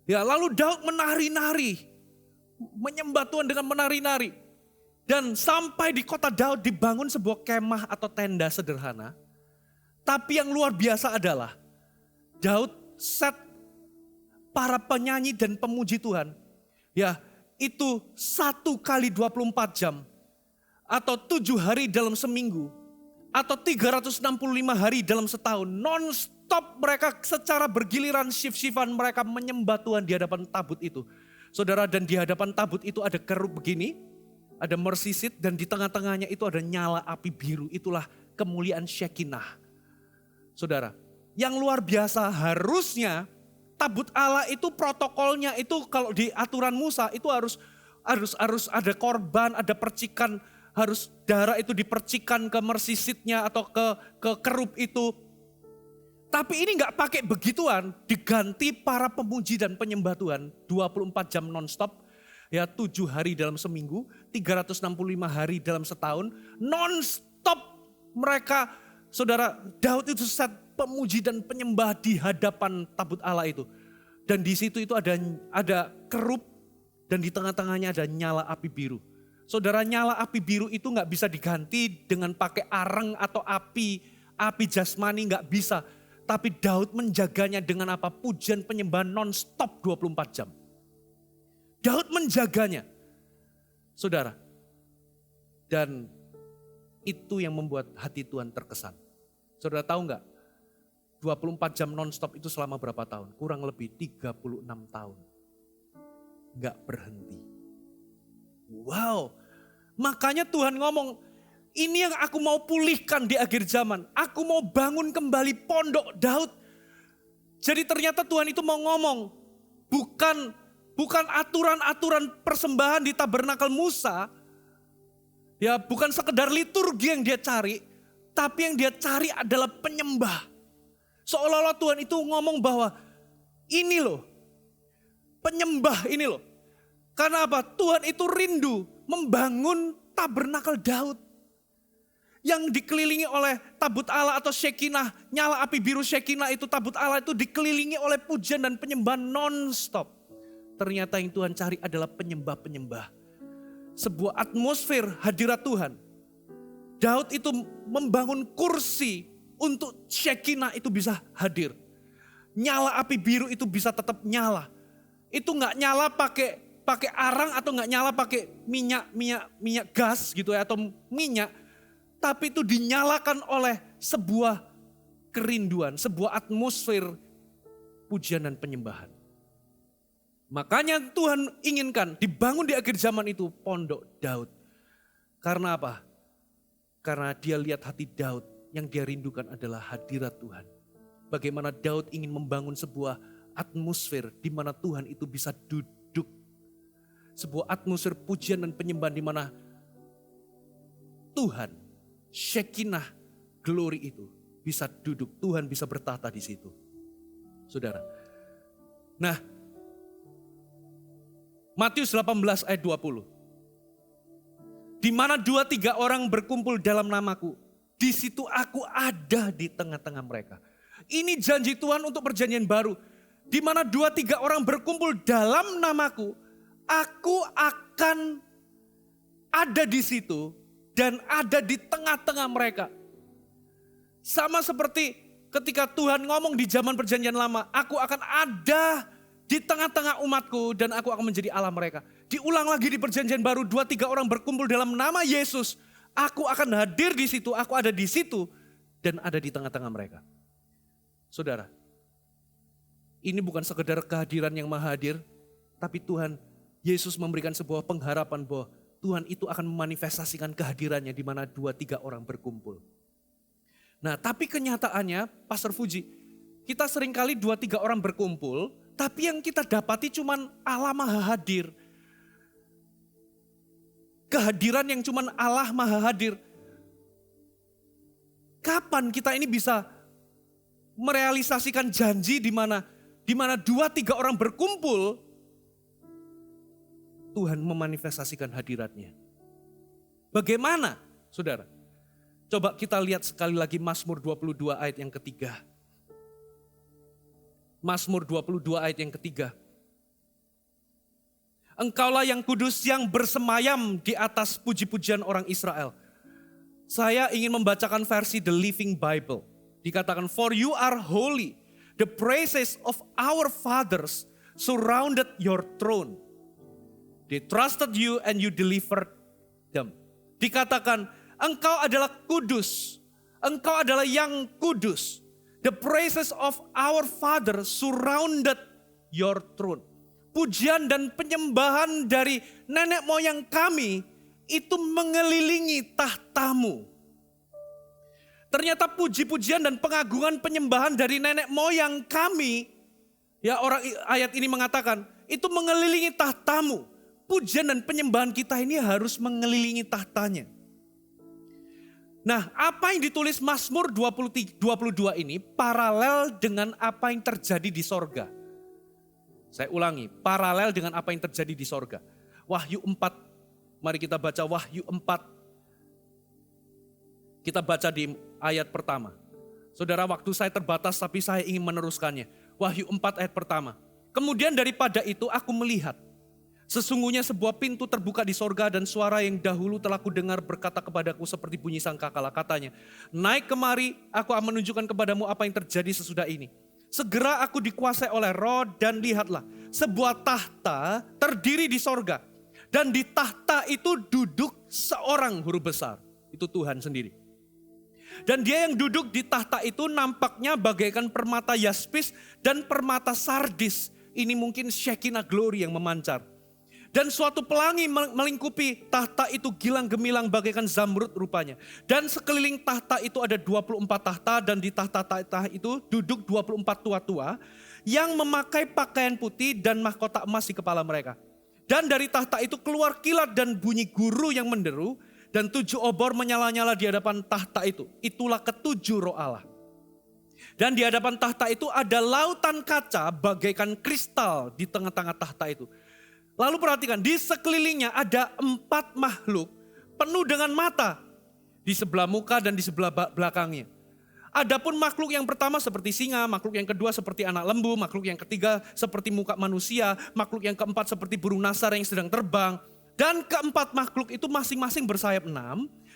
Ya, lalu Daud menari-nari, menyembah Tuhan dengan menari-nari. Dan sampai di kota Daud dibangun sebuah kemah atau tenda sederhana. Tapi yang luar biasa adalah Daud set para penyanyi dan pemuji Tuhan. Ya, itu 1 kali 24 jam atau 7 hari dalam seminggu atau 365 hari dalam setahun. Non-stop mereka secara bergiliran shift-shiftan mereka menyembah Tuhan di hadapan tabut itu. Saudara, dan di hadapan tabut itu ada kerub begini, ada mercy seat, dan di tengah-tengahnya itu ada nyala api biru. Itulah kemuliaan Shekinah. Saudara, yang luar biasa harusnya tabut Allah itu protokolnya itu kalau di aturan Musa itu harus ada korban, ada percikan, harus darah itu dipercikan ke mercy seat-nya atau ke kerub itu. Tapi ini nggak pakai begituan, diganti para pemuji dan penyembah Tuhan 24 jam non-stop. Ya 7 hari dalam seminggu, 365 hari dalam setahun, non-stop mereka, saudara, Daud itu set pemuji dan penyembah di hadapan tabut Allah itu. Dan di situ itu ada kerub dan di tengah-tengahnya ada nyala api biru. Saudara, nyala api biru itu nggak bisa diganti dengan pakai areng atau api jasmani, nggak bisa. Tapi Daud menjaganya dengan apa? Pujian penyembahan non-stop 24 jam. Daud menjaganya, saudara. Dan itu yang membuat hati Tuhan terkesan. Saudara tahu nggak? 24 jam non-stop itu selama berapa tahun? Kurang lebih 36 tahun. Nggak berhenti. Wow, makanya Tuhan ngomong, ini yang aku mau pulihkan di akhir zaman. Aku mau bangun kembali pondok Daud. Jadi ternyata Tuhan itu mau ngomong, bukan aturan-aturan persembahan di tabernakel Musa, ya bukan sekedar liturgi yang dia cari, tapi yang dia cari adalah penyembah. Seolah-olah Tuhan itu ngomong bahwa ini loh, penyembah ini loh. Karena apa? Tuhan itu rindu membangun tabernakel Daud. Yang dikelilingi oleh tabut Allah atau Shekinah, nyala api biru Shekinah itu, tabut Allah itu dikelilingi oleh pujian dan penyembahan non-stop. Ternyata yang Tuhan cari adalah penyembah-penyembah. Sebuah atmosfer hadirat Tuhan. Daud itu membangun kursi untuk Shekinah itu bisa hadir. Nyala api biru itu bisa tetap nyala. Itu nggak nyala pakai arang atau nggak nyala pakai minyak gas gitu ya, atau minyak. Tapi itu dinyalakan oleh sebuah kerinduan, sebuah atmosfer pujian dan penyembahan. Makanya Tuhan inginkan dibangun di akhir zaman itu pondok Daud. Karena apa? Karena dia lihat hati Daud, yang dia rindukan adalah hadirat Tuhan. Bagaimana Daud ingin membangun sebuah atmosfer di mana Tuhan itu bisa duduk. Sebuah atmosfer pujian dan penyembahan di mana Tuhan, Shekinah, glory itu bisa duduk. Tuhan bisa bertata di situ. Saudara. Nah, Matius 18 ayat 20. Di mana 2-3 orang berkumpul dalam namaku, di situ aku ada di tengah-tengah mereka. Ini janji Tuhan untuk perjanjian baru. Di mana 2-3 orang berkumpul dalam namaku, aku akan ada di situ dan ada di tengah-tengah mereka. Sama seperti ketika Tuhan ngomong di zaman perjanjian lama, aku akan ada di tengah-tengah umatku dan aku akan menjadi Allah mereka. Diulang lagi di perjanjian baru, 2-3 orang berkumpul dalam nama Yesus, aku akan hadir di situ, aku ada di situ dan ada di tengah-tengah mereka. Saudara, ini bukan sekedar kehadiran yang maha hadir, tapi Tuhan Yesus memberikan sebuah pengharapan bahwa Tuhan itu akan memanifestasikan kehadirannya di mana 2-3 orang berkumpul. Nah, tapi kenyataannya, Pastor Fuji, kita seringkali 2-3 orang berkumpul, tapi yang kita dapati cuman Allah maha hadir. Kehadiran yang cuman Allah maha hadir. Kapan kita ini bisa merealisasikan janji di mana 2-3 orang berkumpul, Tuhan memanifestasikan hadiratnya. Bagaimana, saudara? Coba kita lihat sekali lagi Mazmur 22 ayat yang ketiga. Mazmur 22 ayat yang ketiga. Engkaulah yang kudus yang bersemayam di atas puji-pujian orang Israel. Saya ingin membacakan versi The Living Bible. Dikatakan, for you are holy, the praises of our fathers surrounded your throne. They trusted you and you delivered them. Dikatakan, engkau adalah kudus. Engkau adalah yang kudus. The praises of our Father surrounded your throne. Pujian dan penyembahan dari nenek moyang kami itu mengelilingi tahtamu. Ternyata puji-pujian dan pengagungan penyembahan dari nenek moyang kami, ya orang ayat ini mengatakan, itu mengelilingi tahtamu. Pujian dan penyembahan kita ini harus mengelilingi tahtanya. Nah, apa yang ditulis Mazmur 22 ini paralel dengan apa yang terjadi di sorga. Saya ulangi, paralel dengan apa yang terjadi di sorga. Wahyu 4, mari kita baca Wahyu 4. Kita baca di ayat pertama. Saudara, waktu saya terbatas tapi saya ingin meneruskannya. Wahyu 4 ayat pertama. Kemudian daripada itu aku melihat. Sesungguhnya sebuah pintu terbuka di sorga dan suara yang dahulu telah kudengar berkata kepadaku seperti bunyi sangkakala. Katanya, naik kemari, aku akan menunjukkan kepadamu apa yang terjadi sesudah ini. Segera aku dikuasai oleh roh dan lihatlah sebuah tahta terdiri di sorga. Dan di tahta itu duduk seorang huruf besar. Itu Tuhan sendiri. Dan dia yang duduk di tahta itu nampaknya bagaikan permata yaspis dan permata sardis. Ini mungkin Shekinah glory yang memancar. Dan suatu pelangi melingkupi tahta itu gilang gemilang bagaikan zamrud rupanya. Dan sekeliling tahta itu ada 24 tahta dan di tahta-tahta itu duduk 24 tua-tua yang memakai pakaian putih dan mahkota emas di kepala mereka. Dan dari tahta itu keluar kilat dan bunyi guru yang menderu dan 7 obor menyala-nyala di hadapan tahta itu. Itulah ketujuh roh Allah. Dan di hadapan tahta itu ada lautan kaca bagaikan kristal di tengah-tengah tahta itu. Lalu perhatikan, di sekelilingnya ada 4 makhluk penuh dengan mata di sebelah muka dan di sebelah belakangnya. Adapun makhluk yang pertama seperti singa, makhluk yang kedua seperti anak lembu, makhluk yang ketiga seperti muka manusia, makhluk yang keempat seperti burung nasar yang sedang terbang. Dan keempat makhluk itu masing-masing bersayap 6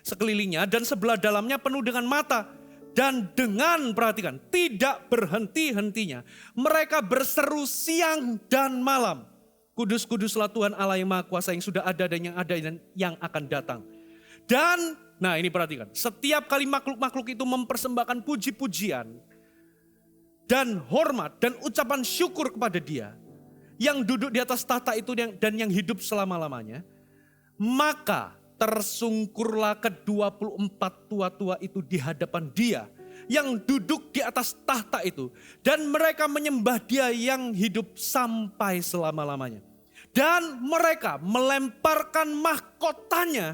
sekelilingnya dan sebelah dalamnya penuh dengan mata. Dan dengan, perhatikan, tidak berhenti-hentinya mereka berseru siang dan malam. Kudus, kuduslah Tuhan Allah yang Maha Kuasa yang sudah ada dan yang akan datang. Dan, nah ini perhatikan, setiap kali makhluk-makhluk itu mempersembahkan puji-pujian dan hormat dan ucapan syukur kepada Dia yang duduk di atas tahta itu dan yang hidup selama-lamanya, maka tersungkurlah ke-24 tua-tua itu di hadapan Dia yang duduk di atas tahta itu. Dan mereka menyembah Dia yang hidup sampai selama-lamanya. Dan mereka melemparkan mahkotanya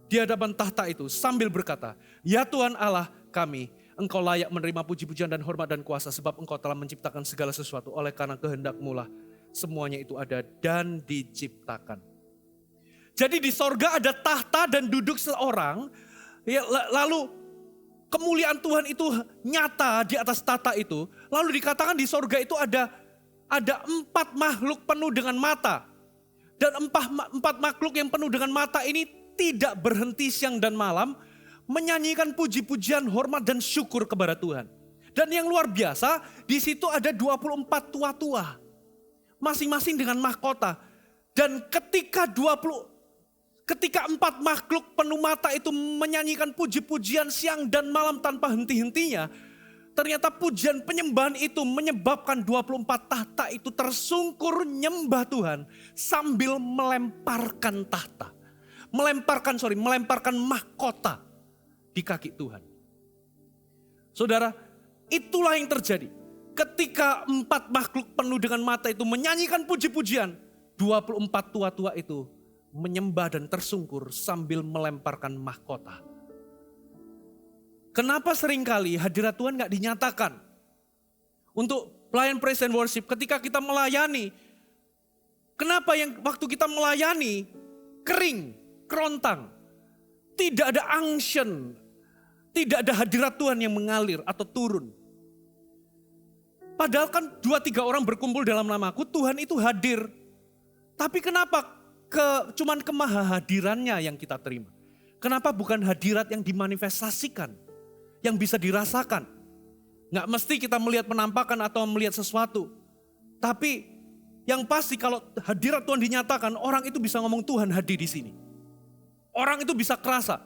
di hadapan tahta itu sambil berkata, ya Tuhan Allah kami, Engkau layak menerima puji-pujian dan hormat dan kuasa sebab Engkau telah menciptakan segala sesuatu. Oleh karena kehendak-Mu lah semuanya itu ada dan diciptakan. Jadi di sorga ada tahta dan duduk seorang, ya, lalu kemuliaan Tuhan itu nyata di atas tahta itu. Lalu dikatakan di sorga itu ada 4 makhluk penuh dengan mata. Dan 4 makhluk yang penuh dengan mata ini tidak berhenti siang dan malam menyanyikan puji-pujian, hormat dan syukur kepada Tuhan. Dan yang luar biasa, di situ ada 24 tua-tua. Masing-masing dengan mahkota. Dan ketika 4 makhluk penuh mata itu menyanyikan puji-pujian siang dan malam tanpa henti-hentinya, ternyata pujian penyembahan itu menyebabkan 24 tahta itu tersungkur nyembah Tuhan sambil melemparkan tahta. Melemparkan mahkota di kaki Tuhan. Saudara, itulah yang terjadi. Ketika 4 makhluk penuh dengan mata itu menyanyikan puji-pujian, 24 tua-tua itu menyembah dan tersungkur sambil melemparkan mahkota. Kenapa seringkali hadirat Tuhan gak dinyatakan? Untuk pelayan praise and worship ketika kita melayani. Kenapa yang waktu kita melayani kering, kerontang. Tidak ada unction. Tidak ada hadirat Tuhan yang mengalir atau turun. Padahal kan 2-3 orang berkumpul dalam namaku, Tuhan itu hadir. Tapi kenapa cuman kemahahadirannya yang kita terima? Kenapa bukan hadirat yang dimanifestasikan? Yang bisa dirasakan. Nggak mesti kita melihat penampakan atau melihat sesuatu. Tapi yang pasti kalau hadirat Tuhan dinyatakan, orang itu bisa ngomong Tuhan hadir di sini. Orang itu bisa kerasa.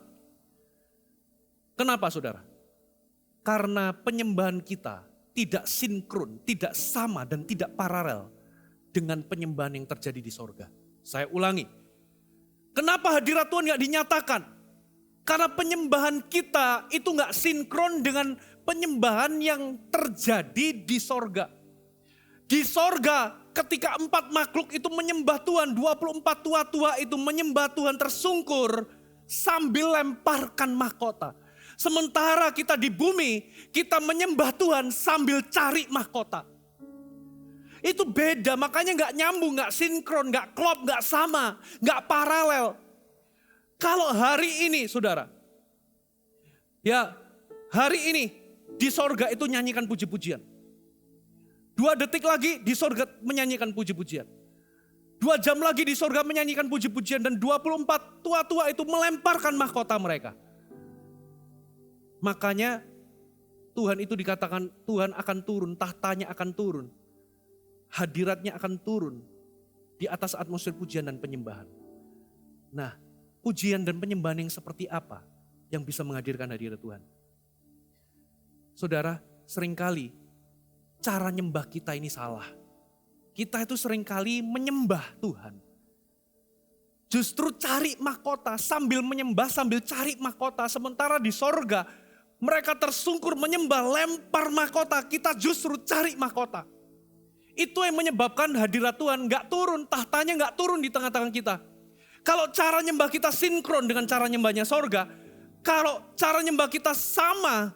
Kenapa saudara? Karena penyembahan kita tidak sinkron, tidak sama dan tidak paralel dengan penyembahan yang terjadi di sorga. Saya ulangi. Kenapa hadirat Tuhan gak dinyatakan? Karena penyembahan kita itu gak sinkron dengan penyembahan yang terjadi di sorga. Di sorga ketika 4 makhluk itu menyembah Tuhan, 24 tua-tua itu menyembah Tuhan tersungkur sambil lemparkan mahkota. Sementara kita di bumi, kita menyembah Tuhan sambil cari mahkota. Itu beda, makanya gak nyambung, gak sinkron, gak klop, gak sama, gak paralel. Kalau hari ini saudara, ya hari ini di sorga itu nyanyikan puji-pujian. 2 detik lagi di sorga menyanyikan puji-pujian. 2 jam lagi di sorga menyanyikan puji-pujian dan 24 tua-tua itu melemparkan mahkota mereka. Makanya Tuhan itu dikatakan Tuhan akan turun, tahtanya akan turun. Hadiratnya akan turun di atas atmosfer pujian dan penyembahan. Nah, pujian dan penyembahan yang seperti apa yang bisa menghadirkan hadirat Tuhan? Saudara, seringkali cara nyembah kita ini salah. Kita itu seringkali menyembah Tuhan. Justru cari mahkota, sambil menyembah, sambil cari mahkota. Sementara di sorga, mereka tersungkur menyembah, lempar mahkota. Kita justru cari mahkota. Itu yang menyebabkan hadirat Tuhan gak turun, tahtanya gak turun di tengah-tengah kita. Kalau cara nyembah kita sinkron dengan cara nyembahnya sorga, kalau cara nyembah kita sama,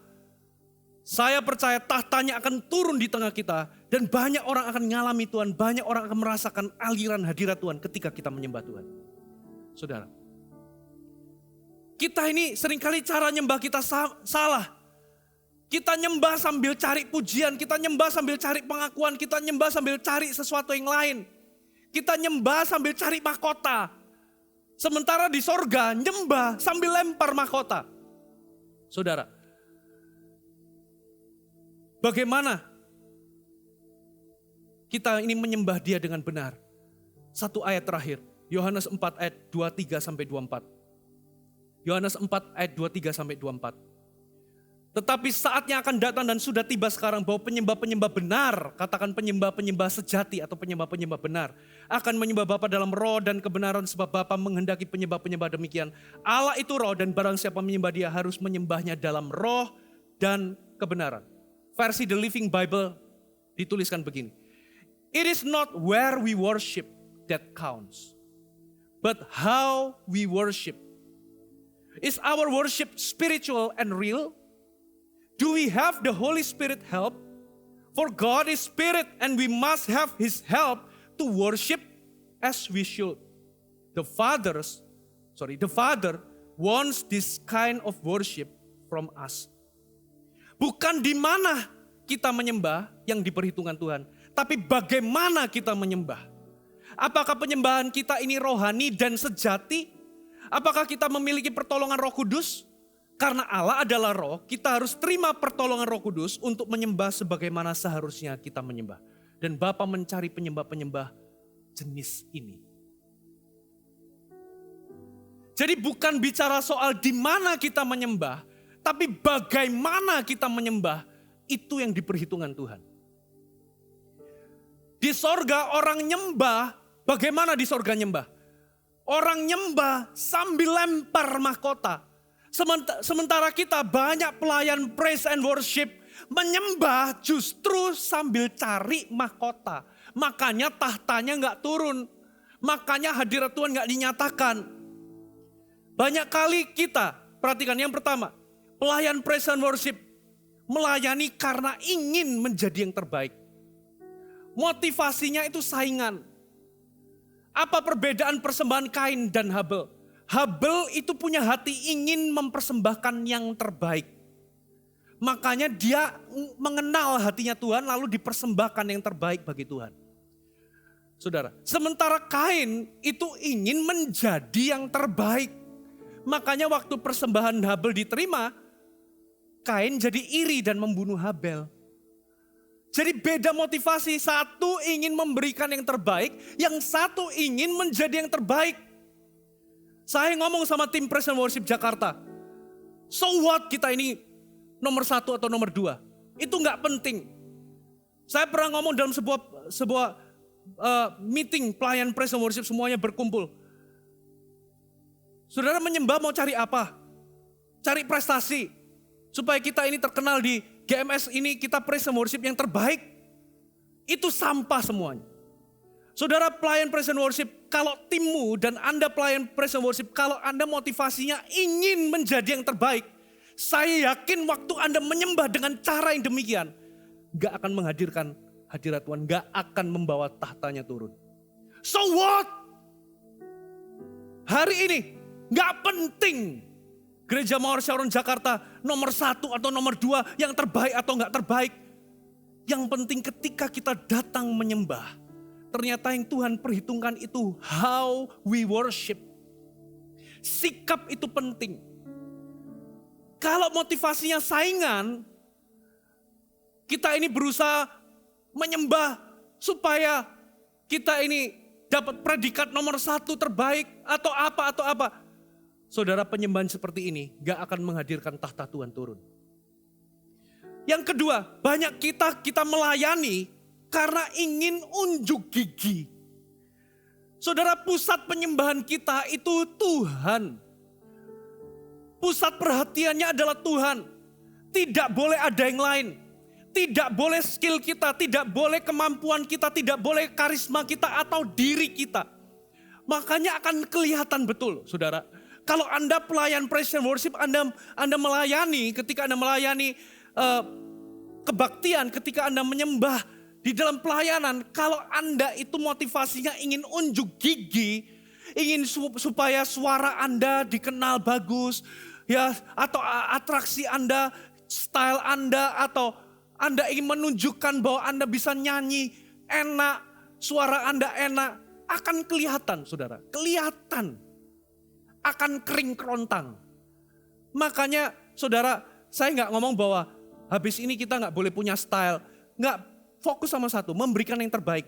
saya percaya tahtanya akan turun di tengah kita. Dan banyak orang akan mengalami Tuhan, banyak orang akan merasakan aliran hadirat Tuhan ketika kita menyembah Tuhan. Saudara, kita ini seringkali cara nyembah kita salah. Kita nyembah sambil cari pujian, kita nyembah sambil cari pengakuan, kita nyembah sambil cari sesuatu yang lain. Kita nyembah sambil cari mahkota. Sementara di sorga nyembah sambil lempar mahkota. Saudara, bagaimana kita ini menyembah Dia dengan benar? 1 ayat terakhir, Yohanes 4 ayat 23 sampai 24. Yohanes 4 ayat 23 sampai 24. Tetapi saatnya akan datang dan sudah tiba sekarang bahwa penyembah-penyembah benar, katakan penyembah-penyembah sejati atau penyembah-penyembah benar, akan menyembah Bapa dalam roh dan kebenaran sebab Bapa menghendaki penyembah-penyembah demikian. Allah itu roh dan barang siapa menyembah Dia harus menyembahnya dalam roh dan kebenaran. Versi The Living Bible dituliskan begini. It is not where we worship that counts, but how we worship. Is our worship spiritual and real? Do we have the Holy Spirit help? For God is spirit and we must have His help to worship as we should. The Father wants this kind of worship from us. Bukan di mana kita menyembah yang diperhitungkan Tuhan, tapi bagaimana kita menyembah. Apakah penyembahan kita ini rohani dan sejati? Apakah kita memiliki pertolongan Roh Kudus? Karena Allah adalah roh, kita harus terima pertolongan Roh Kudus untuk menyembah sebagaimana seharusnya kita menyembah. Dan Bapa mencari penyembah-penyembah jenis ini. Jadi bukan bicara soal di mana kita menyembah, tapi bagaimana kita menyembah, itu yang diperhitungkan Tuhan. Di sorga orang nyembah, bagaimana di sorga nyembah? Orang nyembah sambil lempar mahkota. Sementara kita banyak pelayan praise and worship menyembah justru sambil cari mahkota. Makanya tahtanya gak turun. Makanya hadirat Tuhan gak dinyatakan. Banyak kali kita, perhatikan yang pertama. Pelayan praise and worship melayani karena ingin menjadi yang terbaik. Motivasinya itu saingan. Apa perbedaan persembahan Kain dan Habel? Habel itu punya hati ingin mempersembahkan yang terbaik. Makanya dia mengenal hatinya Tuhan lalu dipersembahkan yang terbaik bagi Tuhan. Saudara, sementara Kain itu ingin menjadi yang terbaik. Makanya waktu persembahan Habel diterima, Kain jadi iri dan membunuh Habel. Jadi beda motivasi, satu ingin memberikan yang terbaik, yang satu ingin menjadi yang terbaik. Saya ngomong sama tim Praise and Worship Jakarta. So what kita ini nomor 1 atau nomor 2. Itu nggak penting. Saya pernah ngomong dalam sebuah meeting pelayan praise and worship, semuanya berkumpul. Saudara menyembah mau cari apa? Cari prestasi. Supaya kita ini terkenal di GMS ini, kita praise and worship yang terbaik. Itu sampah semuanya. Saudara pelayan praise and worship, kalau timmu dan Anda pelayan praise and worship, kalau Anda motivasinya ingin menjadi yang terbaik, saya yakin waktu Anda menyembah dengan cara yang demikian, gak akan menghadirkan hadirat Tuhan, gak akan membawa tahtanya turun. So what? Hari ini gak penting Gereja Mawar Sharon Jakarta nomor 1 atau nomor 2, yang terbaik atau gak terbaik. Yang penting ketika kita datang menyembah, ternyata yang Tuhan perhitungkan itu how we worship. Sikap itu penting. Kalau motivasinya saingan, kita ini berusaha menyembah supaya kita ini dapat predikat nomor 1 terbaik atau apa. Saudara, penyembahan seperti ini gak akan menghadirkan tahta Tuhan turun. Yang kedua, banyak kita melayani karena ingin unjuk gigi. Saudara, pusat penyembahan kita itu Tuhan. Pusat perhatiannya adalah Tuhan. Tidak boleh ada yang lain. Tidak boleh skill kita, tidak boleh kemampuan kita, tidak boleh karisma kita atau diri kita. Makanya akan kelihatan betul, saudara. Kalau Anda pelayan praise and worship, Anda melayani, ketika Anda melayani kebaktian, ketika Anda menyembah di dalam pelayanan, kalau Anda itu motivasinya ingin unjuk gigi, ingin supaya suara Anda dikenal bagus, ya, atau atraksi Anda, style Anda, atau Anda ingin menunjukkan bahwa Anda bisa nyanyi enak, suara Anda enak, akan kelihatan, saudara, kelihatan. Akan kering kerontang. Makanya saudara, saya gak ngomong bahwa habis ini kita gak boleh punya style. Gak, fokus sama satu, memberikan yang terbaik.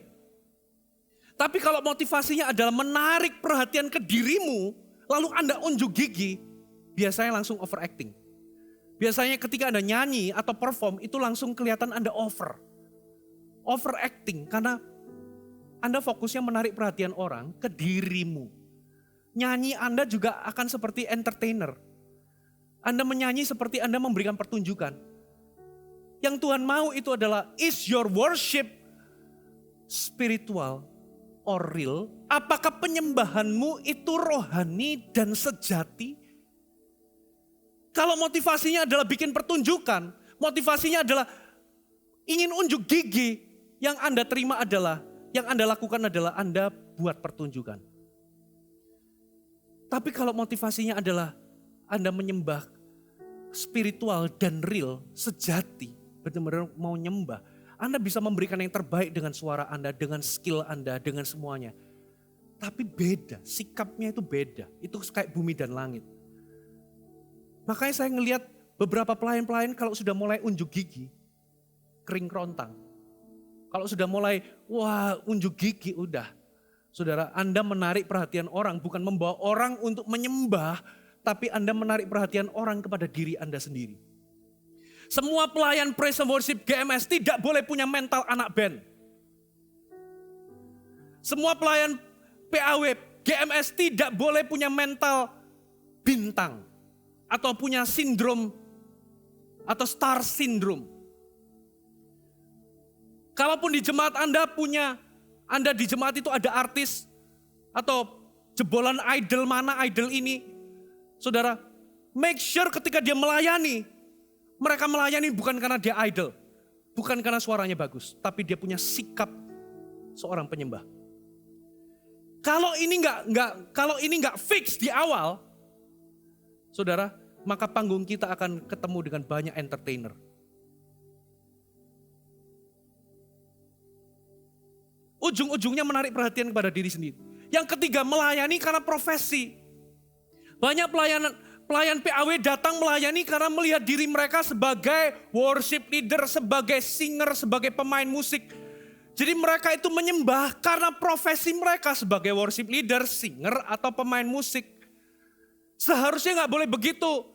Tapi kalau motivasinya adalah menarik perhatian ke dirimu, lalu Anda unjuk gigi, biasanya langsung overacting. Biasanya ketika Anda nyanyi atau perform, itu langsung kelihatan Anda overacting, karena Anda fokusnya menarik perhatian orang ke dirimu. Nyanyi Anda juga akan seperti entertainer. Anda menyanyi seperti Anda memberikan pertunjukan. Yang Tuhan mau itu adalah, is your worship spiritual or real? Apakah penyembahanmu itu rohani dan sejati? Kalau motivasinya adalah bikin pertunjukan, motivasinya adalah ingin unjuk gigi, yang Anda terima adalah, yang Anda lakukan adalah Anda buat pertunjukan. Tapi kalau motivasinya adalah Anda menyembah spiritual dan real, sejati, benar-benar mau nyembah, Anda bisa memberikan yang terbaik dengan suara Anda, dengan skill Anda, dengan semuanya. Tapi beda, sikapnya itu beda. Itu kayak bumi dan langit. Makanya saya ngelihat beberapa pelayan-pelayan kalau sudah mulai unjuk gigi, kering kerontang. Kalau sudah mulai, wah unjuk gigi udah. Saudara, Anda menarik perhatian orang, bukan membawa orang untuk menyembah, tapi Anda menarik perhatian orang kepada diri Anda sendiri. Semua pelayan praise and worship GMS tidak boleh punya mental anak band. Semua pelayan PAW GMS tidak boleh punya mental bintang, atau punya sindrom, atau star syndrome. Kalaupun di jemaat Anda di jemaat itu ada artis atau jebolan idol mana, idol ini. Saudara, make sure ketika dia melayani, mereka melayani bukan karena dia idol, bukan karena suaranya bagus, tapi dia punya sikap seorang penyembah. Kalau ini nggak fix di awal, saudara, maka panggung kita akan ketemu dengan banyak entertainer. Ujung-ujungnya menarik perhatian kepada diri sendiri. Yang ketiga, melayani karena profesi. Banyak pelayan PAW datang melayani karena melihat diri mereka sebagai worship leader, sebagai singer, sebagai pemain musik. Jadi mereka itu menyembah karena profesi mereka sebagai worship leader, singer, atau pemain musik. Seharusnya gak boleh begitu.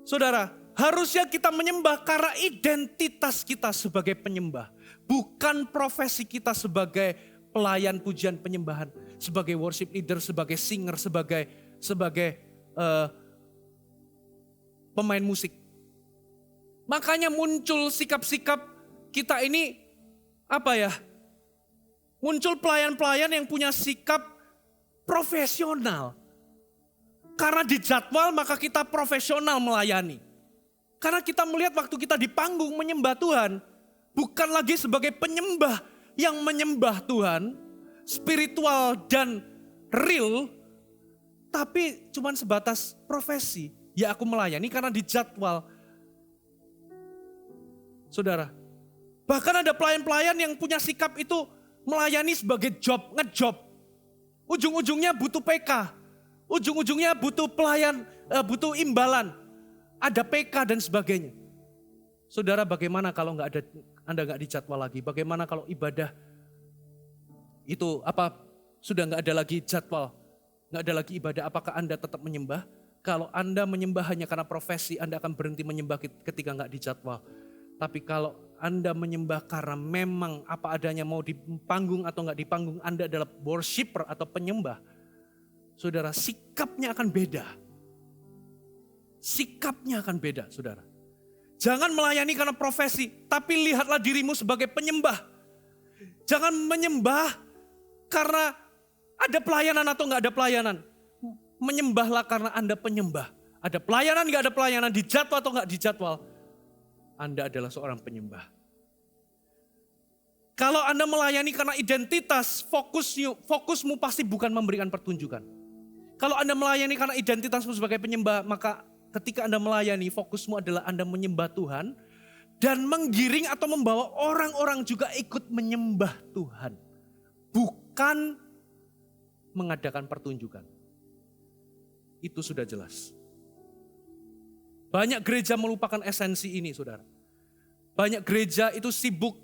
Saudara, Harusnya kita menyembah karena identitas kita sebagai penyembah. Bukan profesi kita sebagai pelayan pujian penyembahan. Sebagai worship leader, sebagai singer, sebagai pemain musik. Makanya muncul sikap-sikap kita ini muncul pelayan-pelayan yang punya sikap profesional. Karena di jadwal maka kita profesional melayani. Karena kita melihat waktu kita di panggung menyembah Tuhan, bukan lagi sebagai penyembah yang menyembah Tuhan, spiritual dan real, tapi cuman sebatas profesi. Ya aku melayani karena di jadwal. Saudara, bahkan ada pelayan-pelayan yang punya sikap itu melayani sebagai ngejob. Ujung-ujungnya butuh PK, ujung-ujungnya butuh pelayan, butuh imbalan. Ada PK dan sebagainya. Saudara, bagaimana kalau Anda nggak dijadwal lagi? Bagaimana kalau ibadah itu sudah nggak ada lagi jadwal, nggak ada lagi ibadah? Apakah Anda tetap menyembah? Kalau Anda menyembah hanya karena profesi, Anda akan berhenti menyembah ketika nggak dijadwal. Tapi kalau Anda menyembah karena memang apa adanya, mau di panggung atau nggak di panggung, Anda adalah worshiper atau penyembah. Saudara, sikapnya akan beda. Sikapnya akan beda, saudara. Jangan melayani karena profesi, tapi lihatlah dirimu sebagai penyembah. Jangan menyembah karena ada pelayanan atau nggak ada pelayanan. Menyembahlah karena Anda penyembah. Ada pelayanan, nggak ada pelayanan, dijadwal atau nggak dijadwal, Anda adalah seorang penyembah. Kalau Anda melayani karena identitas, fokusmu pasti bukan memberikan pertunjukan. Kalau Anda melayani karena identitasmu sebagai penyembah, maka ketika Anda melayani, fokusmu adalah Anda menyembah Tuhan dan menggiring atau membawa orang-orang juga ikut menyembah Tuhan. Bukan mengadakan pertunjukan. Itu sudah jelas. Banyak gereja melupakan esensi ini, saudara. Banyak gereja itu sibuk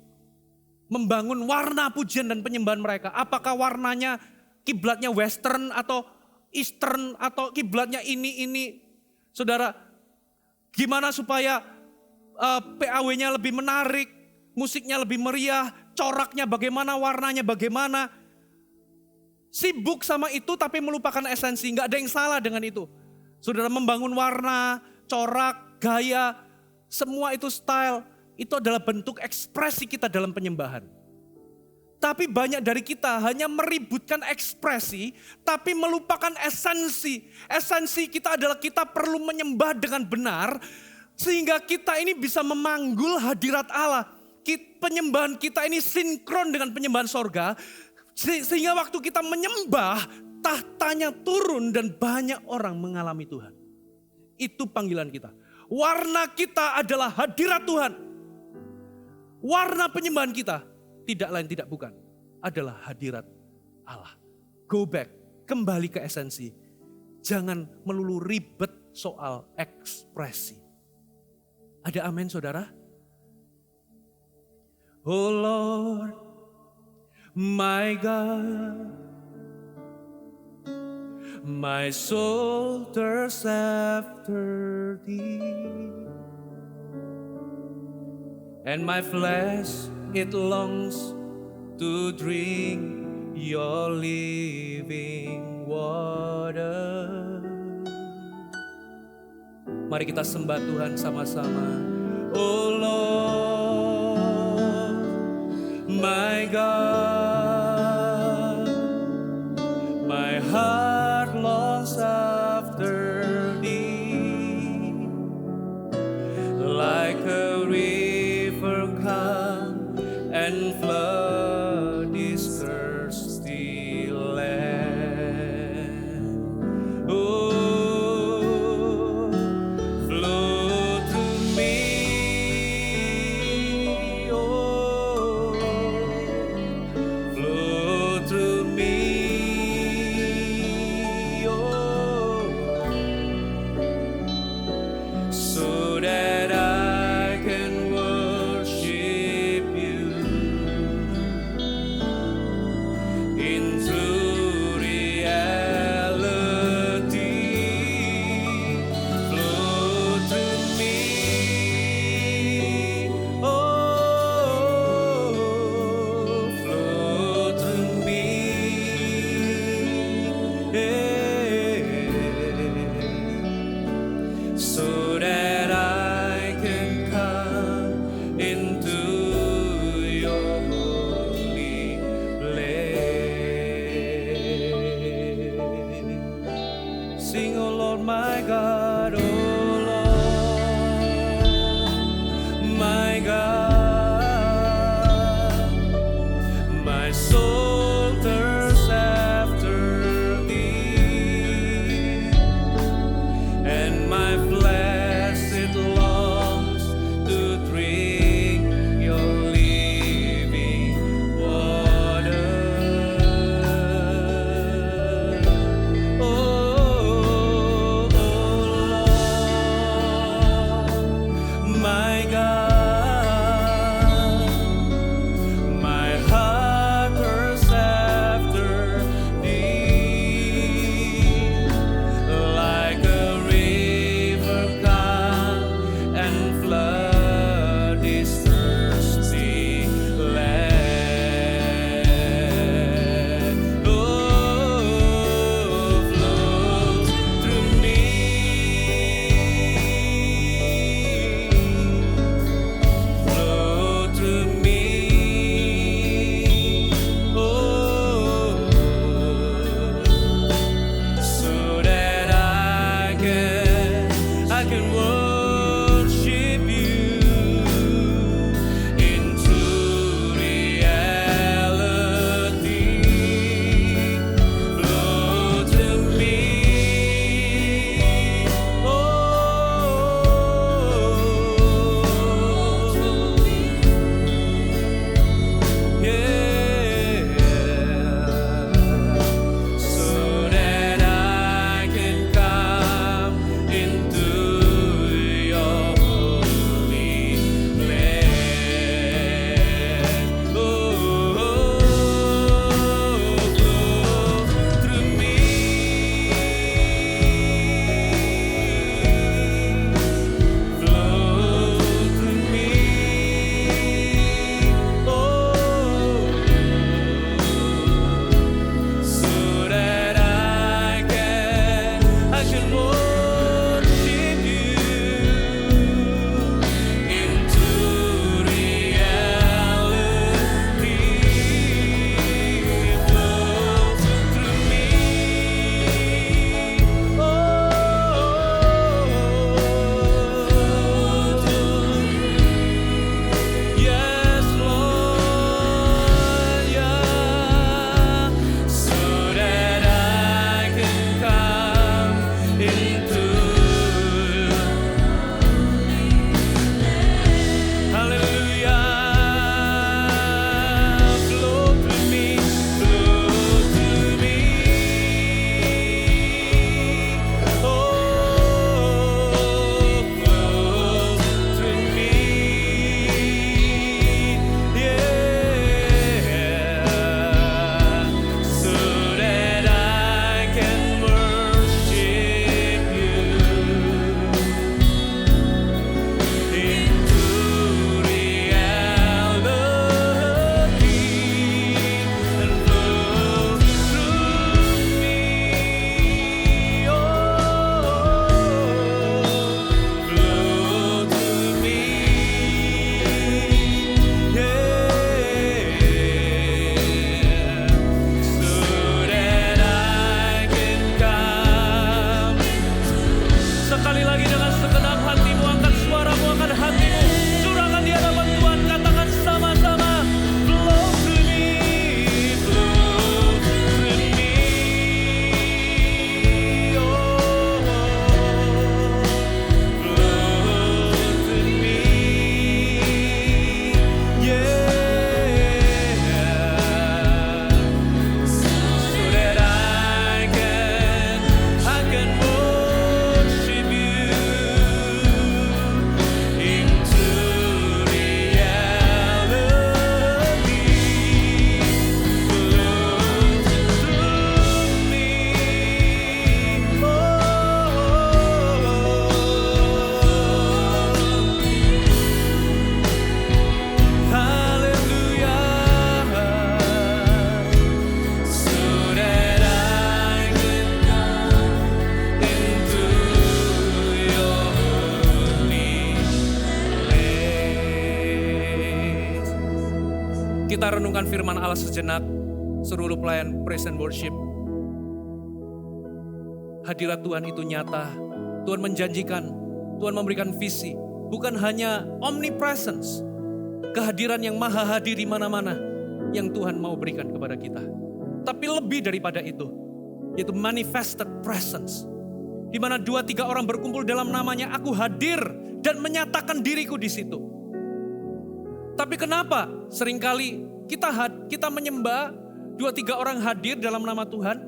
membangun warna pujian dan penyembahan mereka. Apakah warnanya kiblatnya western atau eastern atau kiblatnya ini. Saudara, gimana supaya PAW-nya lebih menarik, musiknya lebih meriah, coraknya bagaimana, warnanya bagaimana. Sibuk sama itu tapi melupakan esensi, nggak ada yang salah dengan itu. Saudara, membangun warna, corak, gaya, semua itu style, itu adalah bentuk ekspresi kita dalam penyembahan. Tapi banyak dari kita hanya meributkan ekspresi, tapi melupakan esensi. Esensi kita adalah kita perlu menyembah dengan benar, sehingga kita ini bisa memanggul hadirat Allah. Penyembahan kita ini sinkron dengan penyembahan sorga, sehingga waktu kita menyembah, tahtanya turun dan banyak orang mengalami Tuhan. Itu panggilan kita. Warna kita adalah hadirat Tuhan. Warna penyembahan kita tidak lain tidak bukan adalah hadirat Allah. Go back, kembali ke esensi. Jangan melulu ribet soal ekspresi. Ada amin, saudara? Oh Lord, my God, my soul thirsts after thee, and my flesh it longs to drink your living water. Mari kita sembah Tuhan sama-sama. Oh Lord, my God, my heart longs after thee, like a river come and flood this thirsty land. Oh, flow through me, oh, flow through me. exalt my God, oh Lord, my God. My soul thirsts after thee, and my flesh it longs to drink your living water. Oh, Lord, my God, my heart thirsts after thee, like a river calm and flood this thirsty land. Oh, flow through me, flow through me, oh, so that I can worship you in true reality. Flow through me, oh, yeah, so that I can come into your holy land. Oh, flow through me, flow through me, oh, so that I can worship you into reality. Flow through me, yes, Lord, yeah, so that I can come into. Hallelujah, flow through me, flow through me, oh, flow through me, yeah, so that I can worship you into reality, and flow through me, oh, flow through me, yeah, so that I can come. Sekali lagi dengan segenap hatimu, angkat suaramu, angkat hatimu, curahkan di hadapan Tuhan, katakan sama-sama, flow through me, flow through me, oh, flow through me, yeah, so that I can worship you into reality. Flow through me, oh, hallelujah, so that I can come into your holy place. Kita renungkan firman Allah sejenak, seluruh pelayan praise and worship. hadirat Tuhan itu nyata. Tuhan menjanjikan, Tuhan memberikan visi. Bukan hanya omnipresence, kehadiran yang maha hadir di mana-mana yang Tuhan mau berikan kepada kita. Tapi lebih daripada itu, yaitu manifested presence. Di mana 2-3 orang berkumpul dalam namanya, aku hadir dan menyatakan diriku di situ. Tapi kenapa seringkali kita menyembah 2-3 orang hadir dalam nama Tuhan,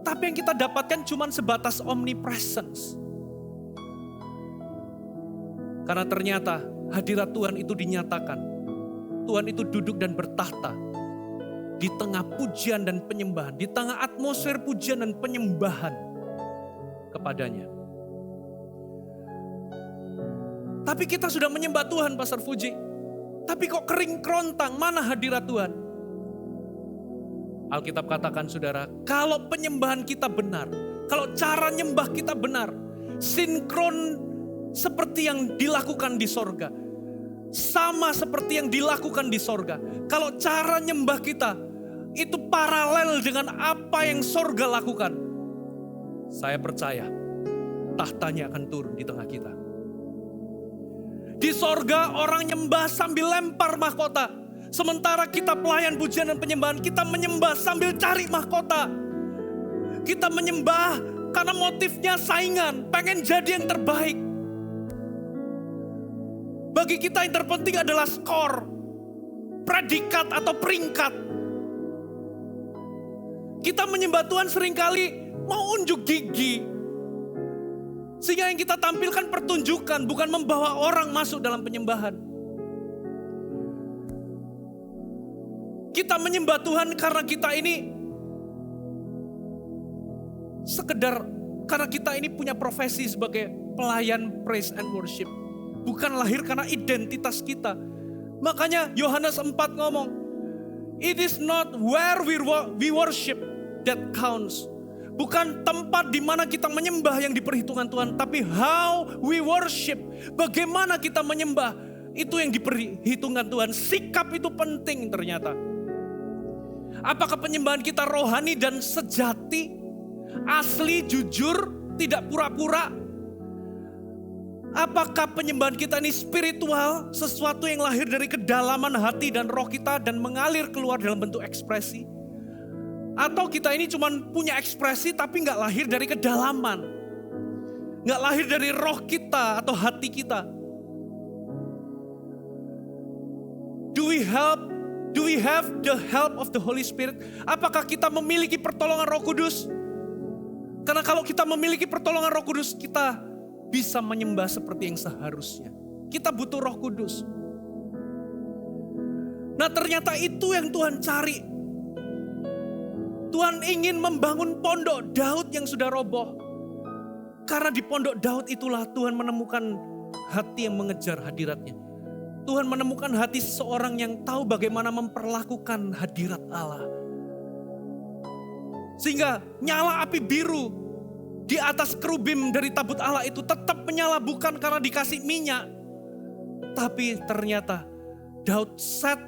tapi yang kita dapatkan cuma sebatas omnipresence. Karena ternyata hadirat Tuhan itu dinyatakan. Tuhan itu duduk dan bertahta di tengah pujian dan penyembahan, di tengah atmosfer pujian dan penyembahan kepadanya. Tapi kita sudah menyembah Tuhan, Pastor Fuji. Tapi kok kering kerontang, mana hadirat Tuhan? Alkitab katakan, saudara, kalau penyembahan kita benar, kalau cara nyembah kita benar, sinkron seperti yang dilakukan di sorga, sama seperti yang dilakukan di sorga. Kalau cara nyembah kita itu paralel dengan apa yang sorga lakukan, saya percaya tahtanya akan turun di tengah kita. Di sorga orang nyembah sambil lempar mahkota. Sementara kita pelayan pujian dan penyembahan, kita menyembah sambil cari mahkota. Kita menyembah karena motifnya saingan, pengen jadi yang terbaik. Bagi kita yang terpenting adalah skor, predikat atau peringkat. Kita menyembah Tuhan seringkali mau unjuk gigi. Sehingga yang kita tampilkan pertunjukan, bukan membawa orang masuk dalam penyembahan. Kita menyembah Tuhan karena kita ini sekedar, karena kita ini punya profesi sebagai pelayan praise and worship. Bukan lahir karena identitas kita. Makanya Yohanes 4 ngomong, it is not where we worship that counts. Bukan tempat di mana kita menyembah yang diperhitungkan Tuhan, tapi how we worship. Bagaimana kita menyembah, itu yang diperhitungkan Tuhan. Sikap itu penting ternyata. Apakah penyembahan kita rohani dan sejati, asli, jujur, tidak pura-pura? Apakah penyembahan kita ini spiritual, sesuatu yang lahir dari kedalaman hati dan roh kita dan mengalir keluar dalam bentuk ekspresi? Atau kita ini cuma punya ekspresi tapi gak lahir dari kedalaman. Gak lahir dari roh kita atau hati kita. Do we have the help of the Holy Spirit? Apakah kita memiliki pertolongan Roh Kudus? Karena kalau kita memiliki pertolongan Roh Kudus, kita bisa menyembah seperti yang seharusnya. Kita butuh Roh Kudus. Nah, ternyata itu yang Tuhan cari. Tuhan ingin membangun pondok Daud yang sudah roboh. Karena di pondok Daud itulah Tuhan menemukan hati yang mengejar hadiratnya. Tuhan menemukan hati seseorang yang tahu bagaimana memperlakukan hadirat Allah. Sehingga nyala api biru di atas kerubim dari tabut Allah itu tetap menyala, bukan karena dikasih minyak. Tapi ternyata Daud set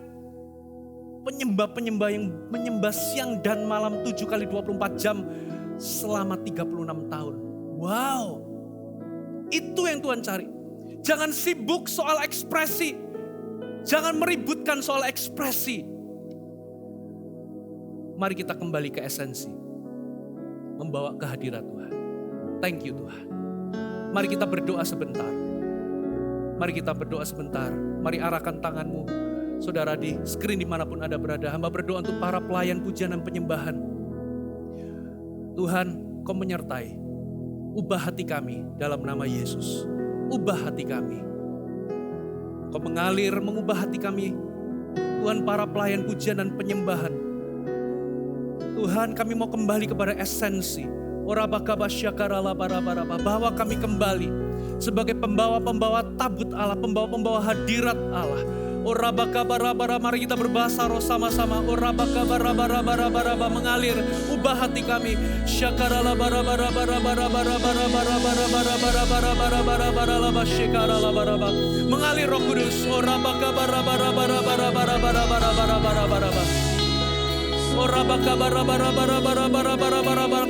penyembah-penyembah yang menyembah siang dan malam 7 kali 24 jam selama 36 tahun. Wow, itu yang Tuhan cari. Jangan sibuk soal ekspresi, jangan meributkan soal ekspresi. Mari kita kembali ke esensi, membawa kehadirat Tuhan. Thank you Tuhan. Mari kita berdoa sebentar. Mari kita berdoa sebentar. Mari arahkan tanganmu, saudara, di screen dimanapun Anda berada. Hamba berdoa untuk para pelayan pujian dan penyembahan. Tuhan, Kau menyertai. Ubah hati kami dalam nama Yesus. Ubah hati kami. Kau mengalir, mengubah hati kami. Tuhan, para pelayan pujian dan penyembahan. Tuhan, kami mau kembali kepada esensi. Bahwa kami kembali sebagai pembawa-pembawa tabut Allah, pembawa-pembawa hadirat Allah. Mari kita berbahasa roh sama-sama. Mengalir, ubah hati kami. Mengalir Roh Kudus.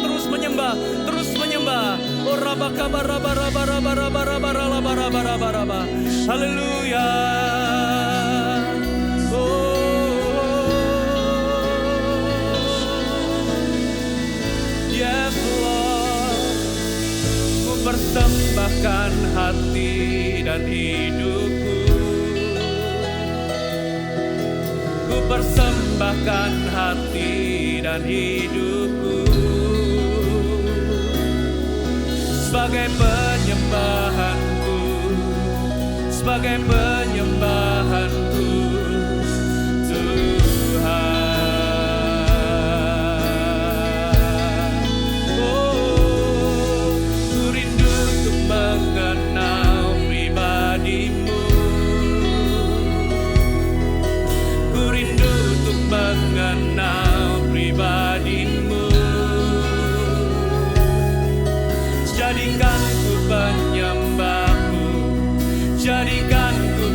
Terus menyembah, terus menyembah. Oh rabakabarabarabarabarabarabarabarabarabarabarabaraba. Haleluya. Yes Lord, ku persembahkan hati dan hidupku, ku persembahkan hati dan hidupku sebagai penyembahanku, sebagai penyembahanku Tuhan. Oh, ku rindu untuk mengenal pribadimu, ku rindu untuk mengenal pribadimu. Jadikan ku penyembahmu, jadikan ku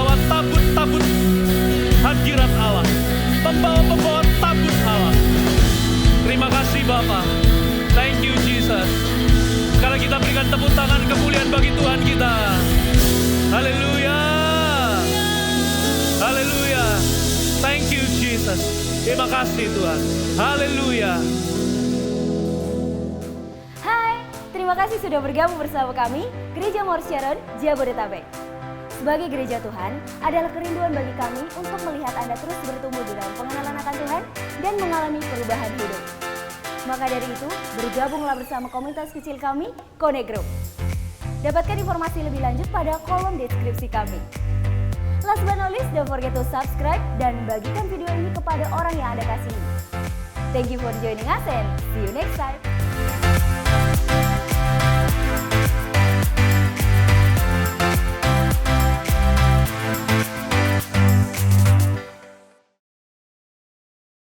membawa tabut-tabut hadirat Allah, pembawa tabut Allah. Terima kasih Bapa. Thank you Jesus. Sekarang kita berikan tepuk tangan kemuliaan bagi Tuhan kita. Haleluya. Haleluya. Thank you Jesus. Terima kasih Tuhan. Haleluya. Hai, terima kasih sudah bergabung bersama kami, Gereja More Sharon, Jabodetabek. Sebagai gereja Tuhan, adalah kerinduan bagi kami untuk melihat Anda terus bertumbuh di dalam pengenalan akan Tuhan dan mengalami perubahan hidup. Maka dari itu, bergabunglah bersama komunitas kecil kami, Connect Group. Dapatkan informasi lebih lanjut pada kolom deskripsi kami. Last but not least, don't forget to subscribe dan bagikan video ini kepada orang yang Anda kasihi. Thank you for joining us and see you next time.